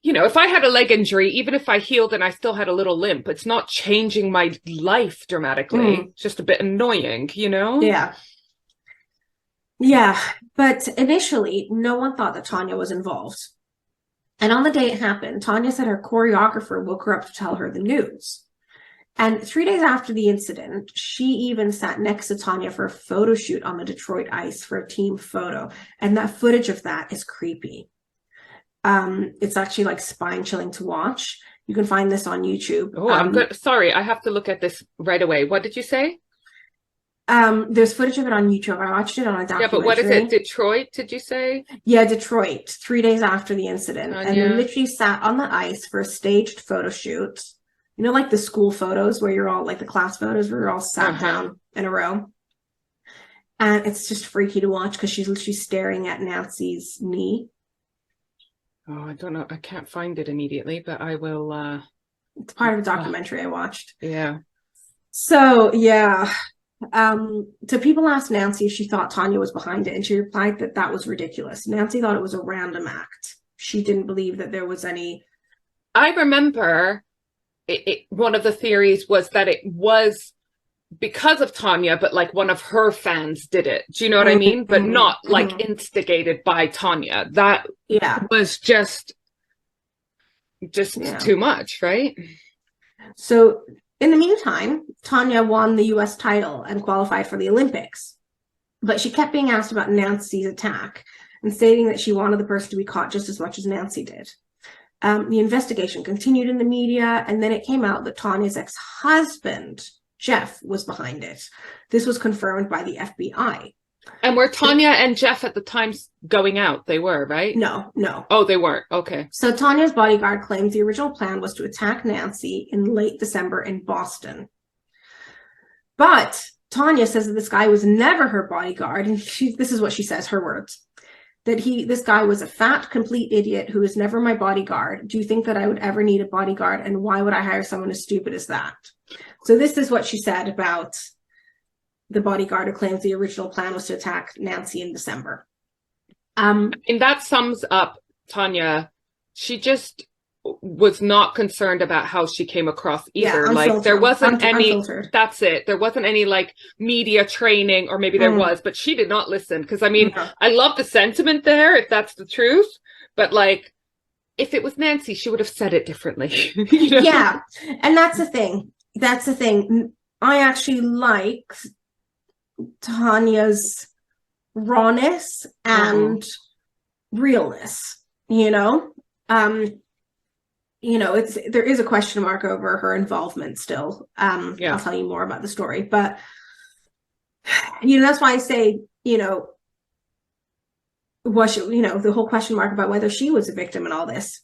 if I had a leg injury, even if I healed and I still had a little limp, it's not changing my life dramatically. It's just a bit annoying, yeah. Yeah, but initially, no one thought that Tonya was involved. And on the day it happened, Tonya said her choreographer woke her up to tell her the news. And 3 days after the incident, she even sat next to Tonya for a photo shoot on the Detroit ice for a team photo. And that footage of that is creepy. It's actually like spine chilling to watch. You can find this on YouTube. Oh, I'm good. Sorry, I have to look at this right away. What did you say? There's footage of it on YouTube. I watched it on a documentary. Yeah, but what is it? Detroit, did you say? Yeah, Detroit, 3 days after the incident. Tonya. And they literally sat on the ice for a staged photo shoot. Like the school photos where you're all like the class photos where you're all sat down in a row. And it's just freaky to watch because she's literally staring at Nancy's knee. Oh, I don't know. I can't find it immediately, but I will. It's part of a documentary I watched. Yeah. So, yeah. So people asked Nancy if she thought Tonya was behind it, and she replied that that was ridiculous. Nancy thought it was a random act. She didn't believe that there was any. I remember one of the theories was that it was because of Tonya, but like one of her fans did it. Do you know what I mean? But not like instigated by Tonya. That was just too much, right? So in the meantime, Tonya won the US title and qualified for the Olympics. But she kept being asked about Nancy's attack and stating that she wanted the person to be caught just as much as Nancy did. The investigation continued in the media, and then it came out that Tonya's ex-husband, Jeff, was behind it. This was confirmed by the FBI. And were Tonya and Jeff at the time going out? They were, right? No. Oh, they weren't. Okay. So Tonya's bodyguard claims the original plan was to attack Nancy in late December in Boston. But Tonya says that this guy was never her bodyguard, and this is what she says, her words, that this guy was a fat, complete idiot who was never my bodyguard. Do you think that I would ever need a bodyguard, and why would I hire someone as stupid as that? So this is what she said about the bodyguard who claims the original plan was to attack Nancy in December. And that sums up Tonya. She just was not concerned about how she came across either. Yeah, like there wasn't any unfiltered. That's it. There wasn't any like media training, or maybe there was, but she did not listen. Because I mean, I love the sentiment there, if that's the truth, but like if it was Nancy, she would have said it differently. Yeah, and that's the thing. I actually like Tonya's rawness and realness. There is a question mark over her involvement still. I'll tell you more about the story, but that's why I say, was she, the whole question mark about whether she was a victim in all this,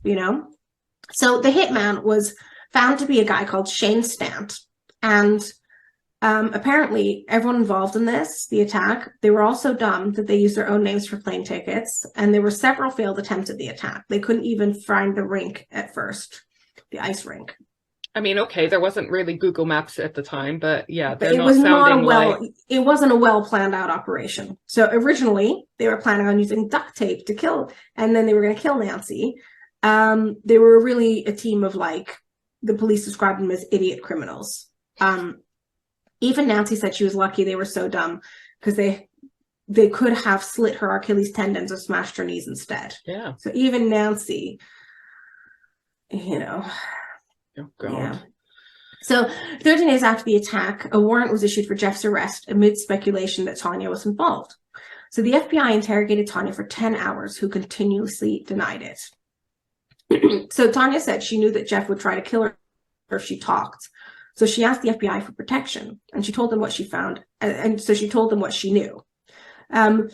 So the hitman was found to be a guy called Shane Stant, and apparently everyone involved in the attack, they were all so dumb that they used their own names for plane tickets, and there were several failed attempts at the attack. They couldn't even find the rink at first, the ice rink. I mean, okay, there wasn't really Google Maps at the time, but yeah, But they're not sounding like... it wasn't a well planned out operation. So originally they were planning on using duct tape to kill, and then they were going to kill Nancy. They were really a team of, like, the police described them as idiot criminals. Even Nancy said she was lucky they were so dumb, because they could have slit her Achilles tendons or smashed her knees instead. Yeah. So even Nancy, you know. Oh, God. Yeah. So 13 days after the attack, a warrant was issued for Jeff's arrest amid speculation that Tonya was involved. So the FBI interrogated Tonya for 10 hours, who continuously denied it. So Tonya said she knew that Jeff would try to kill her if she talked. So she asked the FBI for protection, and she told them what she found. And so she told them what she knew. And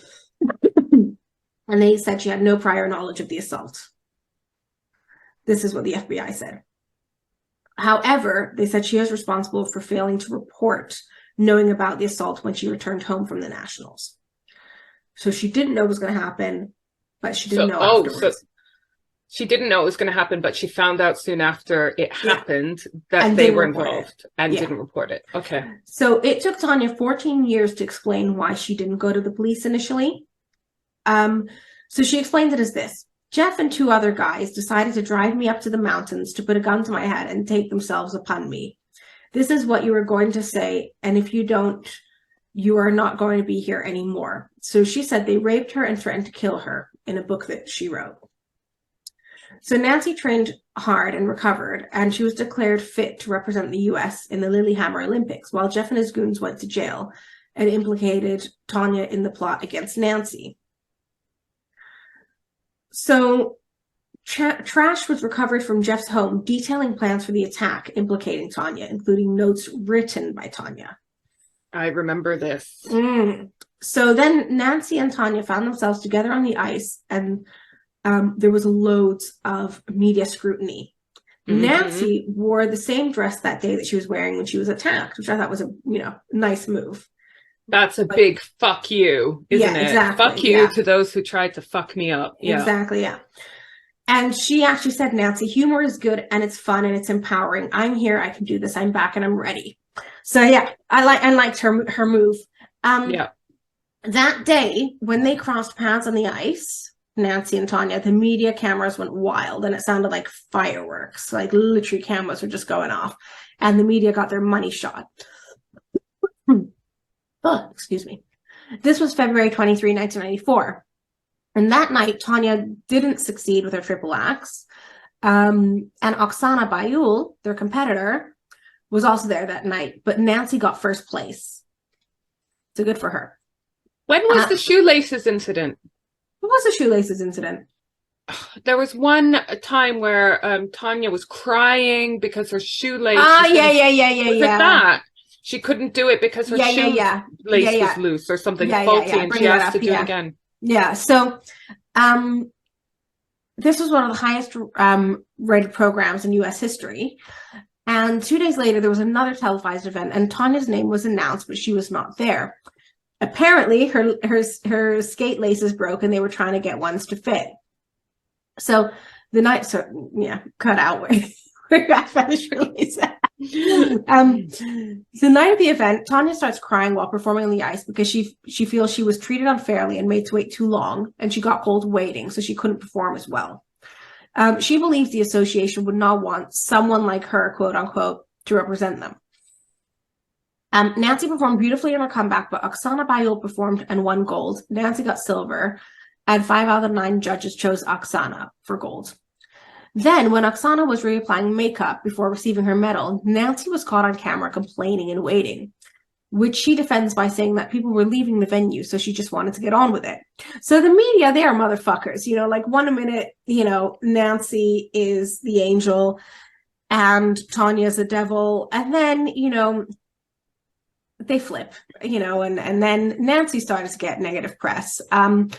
they said she had no prior knowledge of the assault. This is what the FBI said. However, they said she is responsible for failing to report knowing about the assault when she returned home from the Nationals. So she didn't know it was going to happen, but she didn't know afterwards. So she didn't know it was going to happen, but she found out soon after it happened that they were involved and didn't report it. Okay. So it took Tonya 14 years to explain why she didn't go to the police initially. So she explained it as this. Jeff and 2 other guys decided to drive me up to the mountains to put a gun to my head and take themselves upon me. This is what you are going to say, and if you don't, you are not going to be here anymore. So she said they raped her and threatened to kill her in a book that she wrote. So Nancy trained hard and recovered, and she was declared fit to represent the U.S. in the Lillehammer Olympics, while Jeff and his goons went to jail and implicated Tonya in the plot against Nancy. So trash was recovered from Jeff's home, detailing plans for the attack implicating Tonya, including notes written by Tonya. I remember this. So then Nancy and Tonya found themselves together on the ice, and there was loads of media scrutiny. Nancy wore the same dress that day that she was wearing when she was attacked, which I thought was a nice move. That's a big fuck you, isn't it? Exactly, fuck you to those who tried to fuck me up. Yeah. Exactly, yeah. And she actually said, Nancy, humor is good and it's fun and it's empowering. I'm here, I can do this, I'm back and I'm ready. So yeah, I liked her move. That day, when they crossed paths on the ice, Nancy and Tonya, the media cameras went wild and it sounded like fireworks. Like literally cameras were just going off. And the media got their money shot. Oh, excuse me. This was February 23, 1994. And that night, Tonya didn't succeed with her triple axe. And Oksana Bayul, their competitor, was also there that night. But Nancy got first place. So good for her. When was the shoelaces incident? What was the shoelaces incident? There was one time where Tonya was crying because her shoelaces... Was it that? She couldn't do it because her shoelace was loose or something faulty, and she asked to do it again. Yeah, so this was one of the highest rated programs in U.S. history. And 2 days later, there was another televised event, and Tonya's name was announced, but she was not there. Apparently, her skate laces broke, and they were trying to get ones to fit. So the night, cut out where I finished release. The night of the event, Tonya starts crying while performing on the ice because she feels she was treated unfairly and made to wait too long, and she got cold waiting, so she couldn't perform as well. She believes the association would not want someone like her, quote unquote, to represent them. Nancy performed beautifully in her comeback, but Oksana Bayul performed and won gold. Nancy got silver, and 5 out of the 9 judges chose Oksana for gold. Then, when Oksana was reapplying makeup before receiving her medal, Nancy was caught on camera complaining and waiting, which she defends by saying that people were leaving the venue, so she just wanted to get on with it. So the media, they are motherfuckers. Like 1 minute, Nancy is the angel and Tonya's the devil, and then, they flip, and then Nancy started to get negative press. And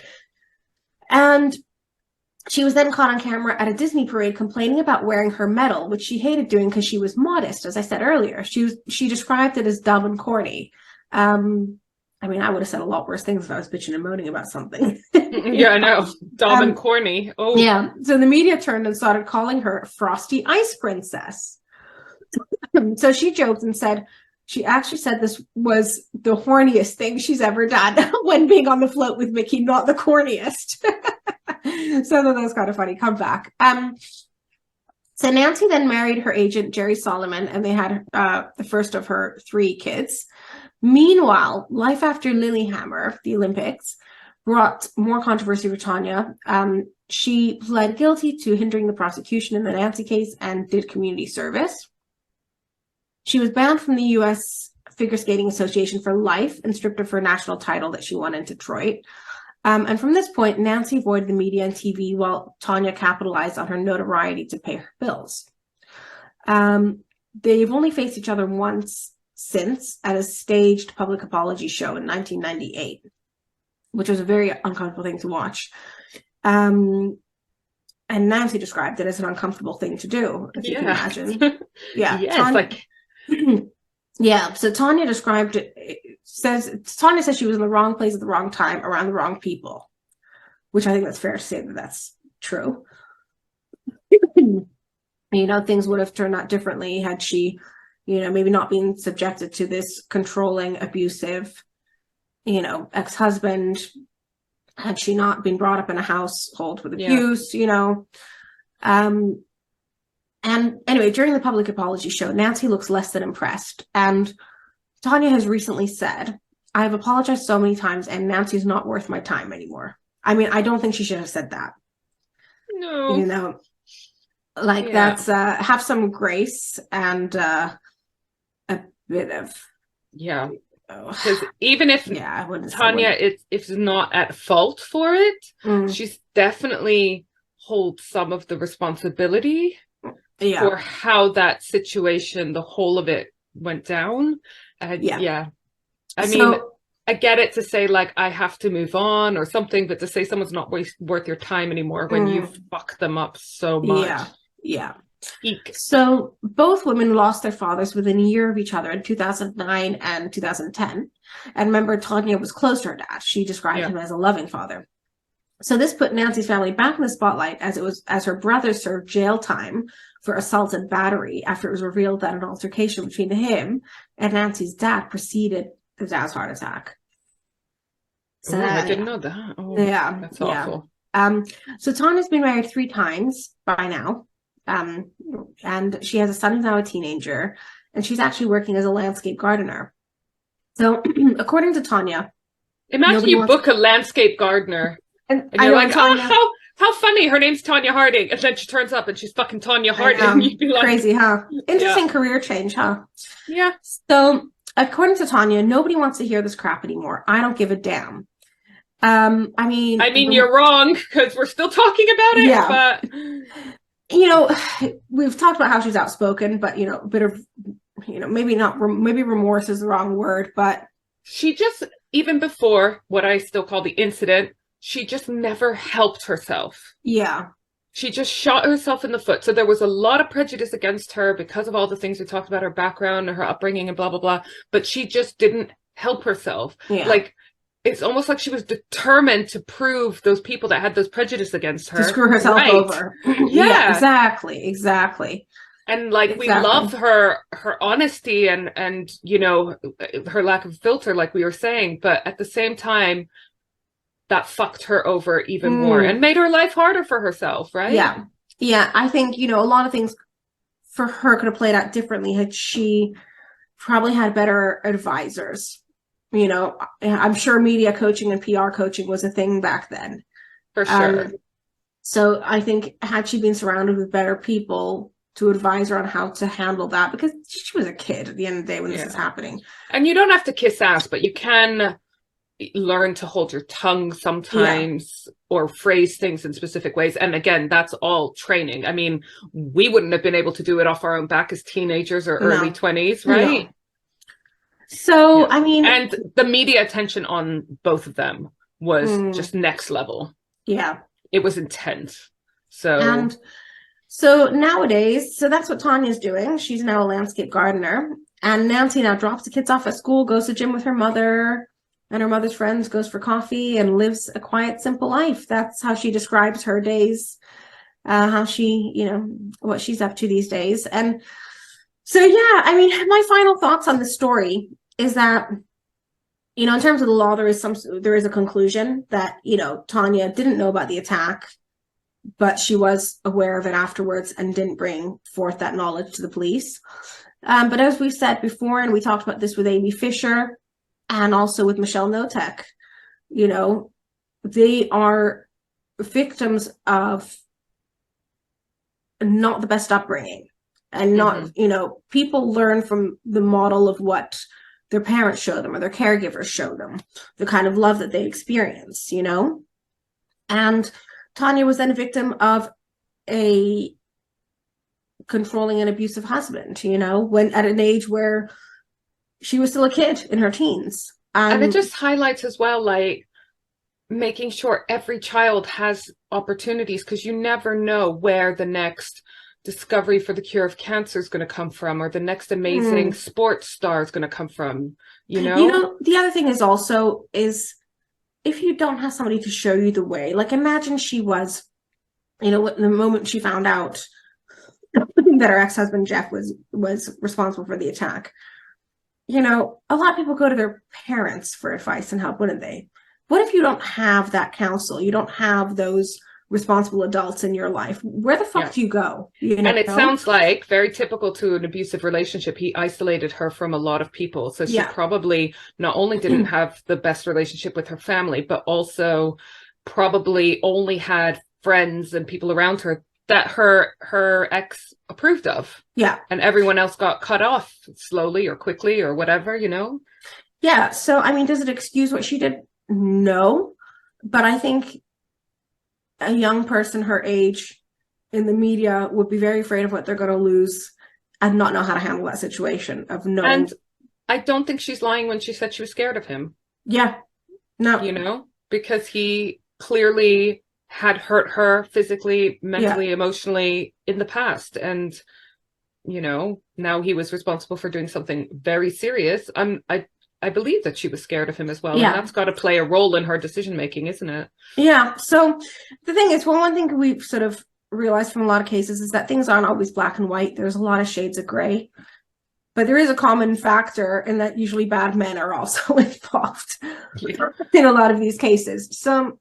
she was then caught on camera at a Disney parade complaining about wearing her medal, which she hated doing because she was modest, as I said earlier. She described it as dumb and corny. I would have said a lot worse things if I was bitching and moaning about something. Yeah, I know. Dumb and corny. Oh. Yeah. So the media turned and started calling her Frosty Ice Princess. So she joked and said, she actually said this was the horniest thing she's ever done when being on the float with Mickey, not the corniest. So that was kind of funny comeback. So Nancy then married her agent, Jerry Solomon, and they had the first of her 3 kids. Meanwhile, life after Lillehammer, the Olympics, brought more controversy for Tonya. She pled guilty to hindering the prosecution in the Nancy case and did community service. She was banned from the U.S. Figure Skating Association for life and stripped of her national title that she won in Detroit. And from this point, Nancy avoided the media and TV while Tonya capitalized on her notoriety to pay her bills. They've only faced each other once since at a staged public apology show in 1998, which was a very uncomfortable thing to watch. And Nancy described it as an uncomfortable thing to do, if you can imagine. Yeah. Yes, yeah. So Tonya described it, Tonya says she was in the wrong place at the wrong time around the wrong people, which I think that's fair to say that that's true. Things would have turned out differently had she, maybe not been subjected to this controlling, abusive, ex-husband, had she not been brought up in a household with abuse, And anyway, during the public apology show, Nancy looks less than impressed. And Tonya has recently said, I've apologized so many times and Nancy's not worth my time anymore. I mean, I don't think she should have said that. No. That's have some grace and a bit of... Yeah. Because even if Tonya is not at fault for it, she's definitely holds some of the responsibility for how that situation, the whole of it, went down. I mean, I get it to say I have to move on or something, but to say someone's not worth your time anymore when you fuck them up so much. Eek. So both women lost their fathers within a year of each other in 2009 and 2010. And remember, Tonya was close to her dad. She described him as a loving father. So this put Nancy's family back in the spotlight as her brother served jail time for assault and battery after it was revealed that an altercation between him and Nancy's dad preceded the dad's heart attack. So I didn't know that. Oh, that's awful. So Tanya's been married 3 times by now. And she has a son who's now a teenager, and she's actually working as a landscape gardener. So according to Tonya, imagine you book a landscape gardener and you're like, how funny, her name's Tonya Harding, and then she turns up and she's fucking Tonya Harding. You'd be like, crazy, huh? Interesting career change, huh? Yeah. So according to Tonya, nobody wants to hear this crap anymore. I don't give a damn. I mean, you're wrong, because we're still talking about it, but we've talked about how she's outspoken, but a bit of maybe remorse is the wrong word, but she just, even before what I still call the incident, she just never helped herself. She just shot herself in the foot. So there was a lot of prejudice against her because of all the things we talked about, her background and her upbringing and blah blah blah, but she just didn't help herself. It's almost like she was determined to prove those people that had those prejudice against her to screw herself over. Exactly. And we love her honesty and her lack of filter, like we were saying, but at the same time that fucked her over even more and made her life harder for herself, right? I think a lot of things for her could have played out differently had she probably had better advisors. I'm sure media coaching and PR coaching was a thing back then. For sure. So I think had she been surrounded with better people to advise her on how to handle that, because she was a kid at the end of the day when this is happening. And you don't have to kiss ass, but you can learn to hold your tongue sometimes or phrase things in specific ways. And again, that's all training. I mean, we wouldn't have been able to do it off our own back as teenagers or early 20s, right? No. So, I mean... And the media attention on both of them was just next level. Yeah. It was intense. So nowadays, that's what Tanya's doing. She's now a landscape gardener. And Nancy now drops the kids off at school, goes to gym with her mother and her mother's friends, goes for coffee, and lives a quiet, simple life. That's how she describes her days, how she, what she's up to these days. And So yeah, I mean, my final thoughts on the story is that, you know, in terms of the law, there is a conclusion that, you know, Tonya didn't know about the attack, but she was aware of it afterwards and didn't bring forth that knowledge to the police. But as we've said before, and we talked about this with Amy Fisher and also with Michelle Notek, you know, they are victims of not the best upbringing, and not, you know, people learn from the model of what their parents show them or their caregivers show them, the kind of love that they experience, you know. And Tonya was then a victim of a controlling and abusive husband, you know, when at an age where she was still a kid in her teens. And it just highlights as well, like, making sure every child has opportunities, because you never know where the next discovery for the cure of cancer is going to come from, or the next amazing sports star is going to come from, you know. You know, the other thing is also is, if you don't have somebody to show you the way, like imagine she was, you know, the moment she found out that her ex-husband Jeff was responsible for the attack, you know, a lot of people go to their parents for advice and help, wouldn't they? What if you don't have that counsel? You don't have those responsible adults in your life. Where the fuck do you go? You know? And it sounds like very typical to an abusive relationship. He isolated her from a lot of people. So she probably not only didn't have the best relationship with her family, but also probably only had friends and people around her that her ex approved of. Yeah. And everyone else got cut off slowly or quickly or whatever, you know? Yeah. So, I mean, does it excuse what she did? No. But I think a young person her age in the media would be very afraid of what they're going to lose and not know how to handle that situation of knowing. And I don't think she's lying when she said she was scared of him. Yeah. No. You know, because he clearly had hurt her physically, mentally, emotionally in the past. And, you know, now he was responsible for doing something very serious. I believe that she was scared of him as well. Yeah. And that's got to play a role in her decision making, isn't it? Yeah. So the thing is, well, one thing we've sort of realized from a lot of cases is that things aren't always black and white. There's a lot of shades of gray. But there is a common factor in that usually bad men are also involved in a lot of these cases. So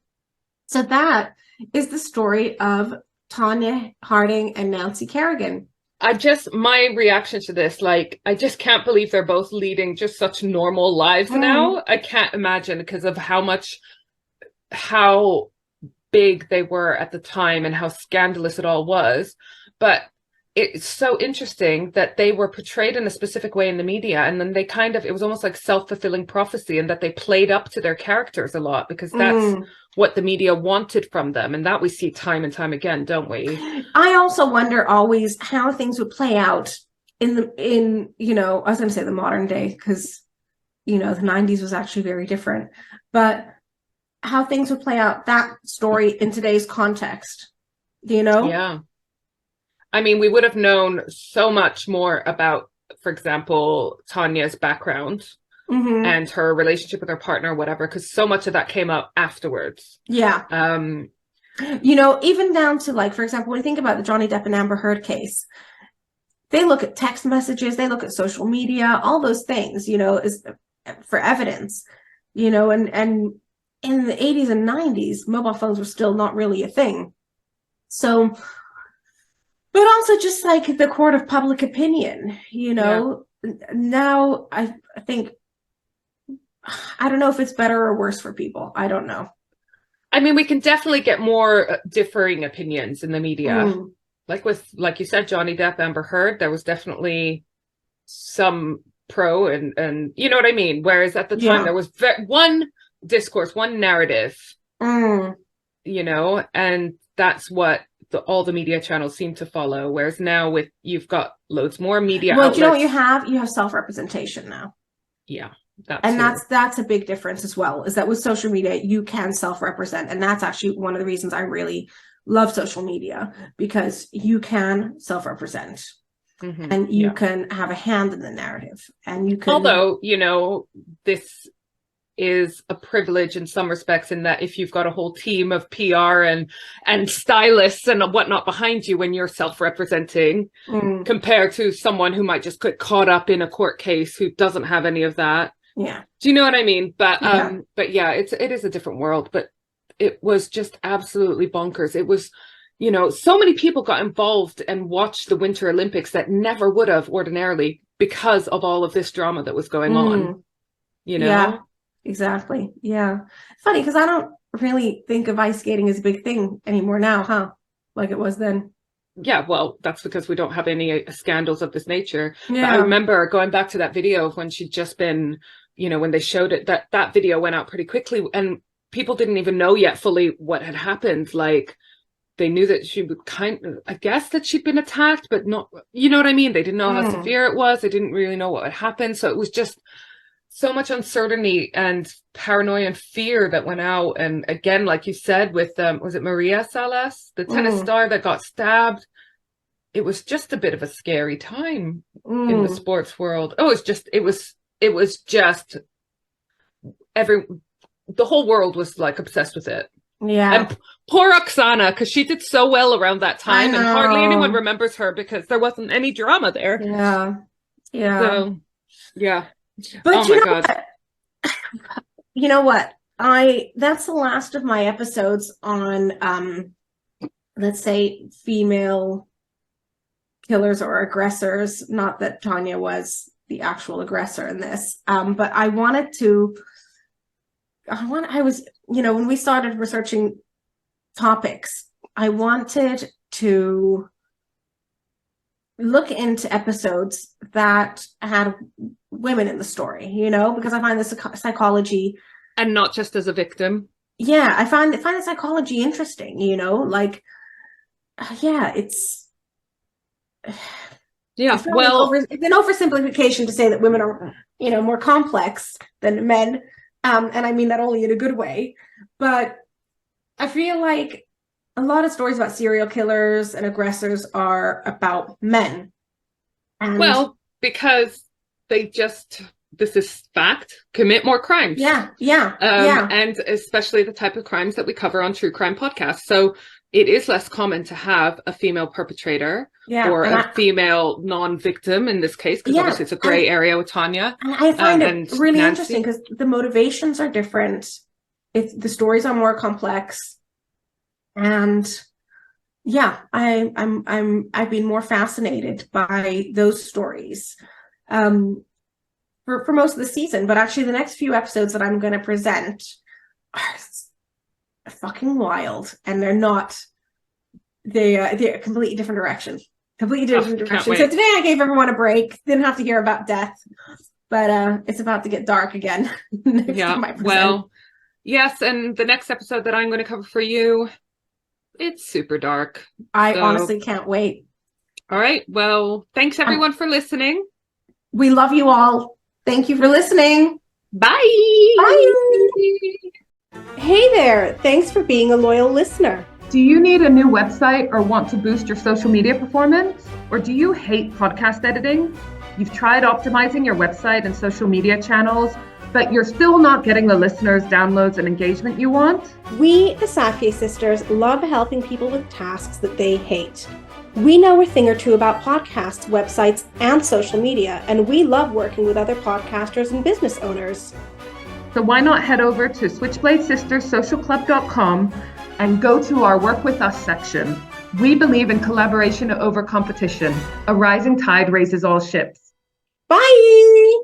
that is the story of Tonya Harding and Nancy Kerrigan. My reaction to this, like, I just can't believe they're both leading just such normal lives now. I can't imagine, because of how big they were at the time and how scandalous it all was. But it's so interesting that they were portrayed in a specific way in the media, and then it was almost like self-fulfilling prophecy, and that they played up to their characters a lot, because that's what the media wanted from them, and that we see time and time again, don't we? I also wonder always how things would play out in you know, I was going to say the modern day, because, you know, the 90s was actually very different, but how things would play out, that story in today's context, you know? Yeah. I mean, we would have known so much more about, for example, Tonya's background and her relationship with her partner or whatever, because so much of that came up afterwards. Yeah. You know, even down to, like, for example, when you think about the Johnny Depp and Amber Heard case, they look at text messages, they look at social media, all those things, you know, is for evidence, you know, and in the 80s and 90s, mobile phones were still not really a thing. So, but also just like the court of public opinion, you know, now I think, I don't know if it's better or worse for people. I don't know. I mean, we can definitely get more differing opinions in the media. Like you said, Johnny Depp, Amber Heard, there was definitely some pro and you know what I mean? Whereas at the time there was one discourse, one narrative, you know, and that's what all the media channels seem to follow. Whereas now you've got loads more media outlets. You know what you have? You have self-representation now. Yeah. That's a big difference as well, is that with social media, you can self-represent. And that's actually one of the reasons I really love social media, because you can self-represent and you can have a hand in the narrative, and you can. Although, you know, this is a privilege in some respects, in that if you've got a whole team of PR and stylists and whatnot behind you when you're self-representing, compared to someone who might just get caught up in a court case who doesn't have any of that. Yeah. Do you know what I mean? But Yeah. but yeah, it is a different world. But it was just absolutely bonkers. It was, you know, so many people got involved and watched the Winter Olympics that never would have ordinarily, because of all of this drama that was going on. You know? Yeah, exactly. Yeah. It's funny because I don't really think of ice skating as a big thing anymore now, huh? Like it was then. Yeah, well, that's because we don't have any scandals of this nature. Yeah. But I remember going back to that video of when she'd just been, you know, when they showed it, that video went out pretty quickly, and people didn't even know yet fully what had happened. Like, they knew that she would I guess that she'd been attacked, but not, you know what I mean? They didn't know how severe it was. They didn't really know what had happened. So it was just so much uncertainty and paranoia and fear that went out. And again, like you said, with was it Maria Salas, the tennis star that got stabbed? It was just a bit of a scary time in the sports world. Oh, it was just the whole world was like obsessed with it. Yeah. And poor Oksana, because she did so well around that time, and hardly anyone remembers her because there wasn't any drama there. Yeah. Yeah. So, yeah. But oh my God. You know what? That's the last of my episodes on let's say female killers or aggressors. Not that Tonya was the actual aggressor in this. But I was, you know, when we started researching topics, I wanted to look into episodes that had women in the story, you know, because I find the psychology, and not just as a victim. Yeah, I find the psychology interesting, you know, like, yeah, it's well, it's an oversimplification to say that women are, you know, more complex than men, and I mean that only in a good way. But I feel like a lot of stories about serial killers and aggressors are about men. And well, because they just, this is fact, commit more crimes. Yeah. And especially the type of crimes that we cover on true crime podcasts. So it is less common to have a female perpetrator or a female non-victim in this case, because obviously it's a gray area with Tonya. And I find it really interesting because the motivations are different. The stories are more complex. And yeah, I've been more fascinated by those stories for most of the season. But actually the next few episodes that I'm going to present are fucking wild, and they're a completely different direction. So today I gave everyone a break. Didn't have to hear about death, but it's about to get dark again. Well, yes, and the next episode that I'm going to cover for you, it's super dark. I honestly can't wait. All right. Well, thanks everyone for listening. We love you all. Thank you for listening. Bye. Bye. Hey there. Thanks for being a loyal listener. Do you need a new website or want to boost your social media performance? Or do you hate podcast editing? You've tried optimizing your website and social media channels, but you're still not getting the listeners, downloads, and engagement you want? We, the Safier sisters, love helping people with tasks that they hate. We know a thing or two about podcasts, websites, and social media, and we love working with other podcasters and business owners. So why not head over to switchbladesisterssocialclub.com and go to our Work With Us section. We believe in collaboration over competition. A rising tide raises all ships. Bye!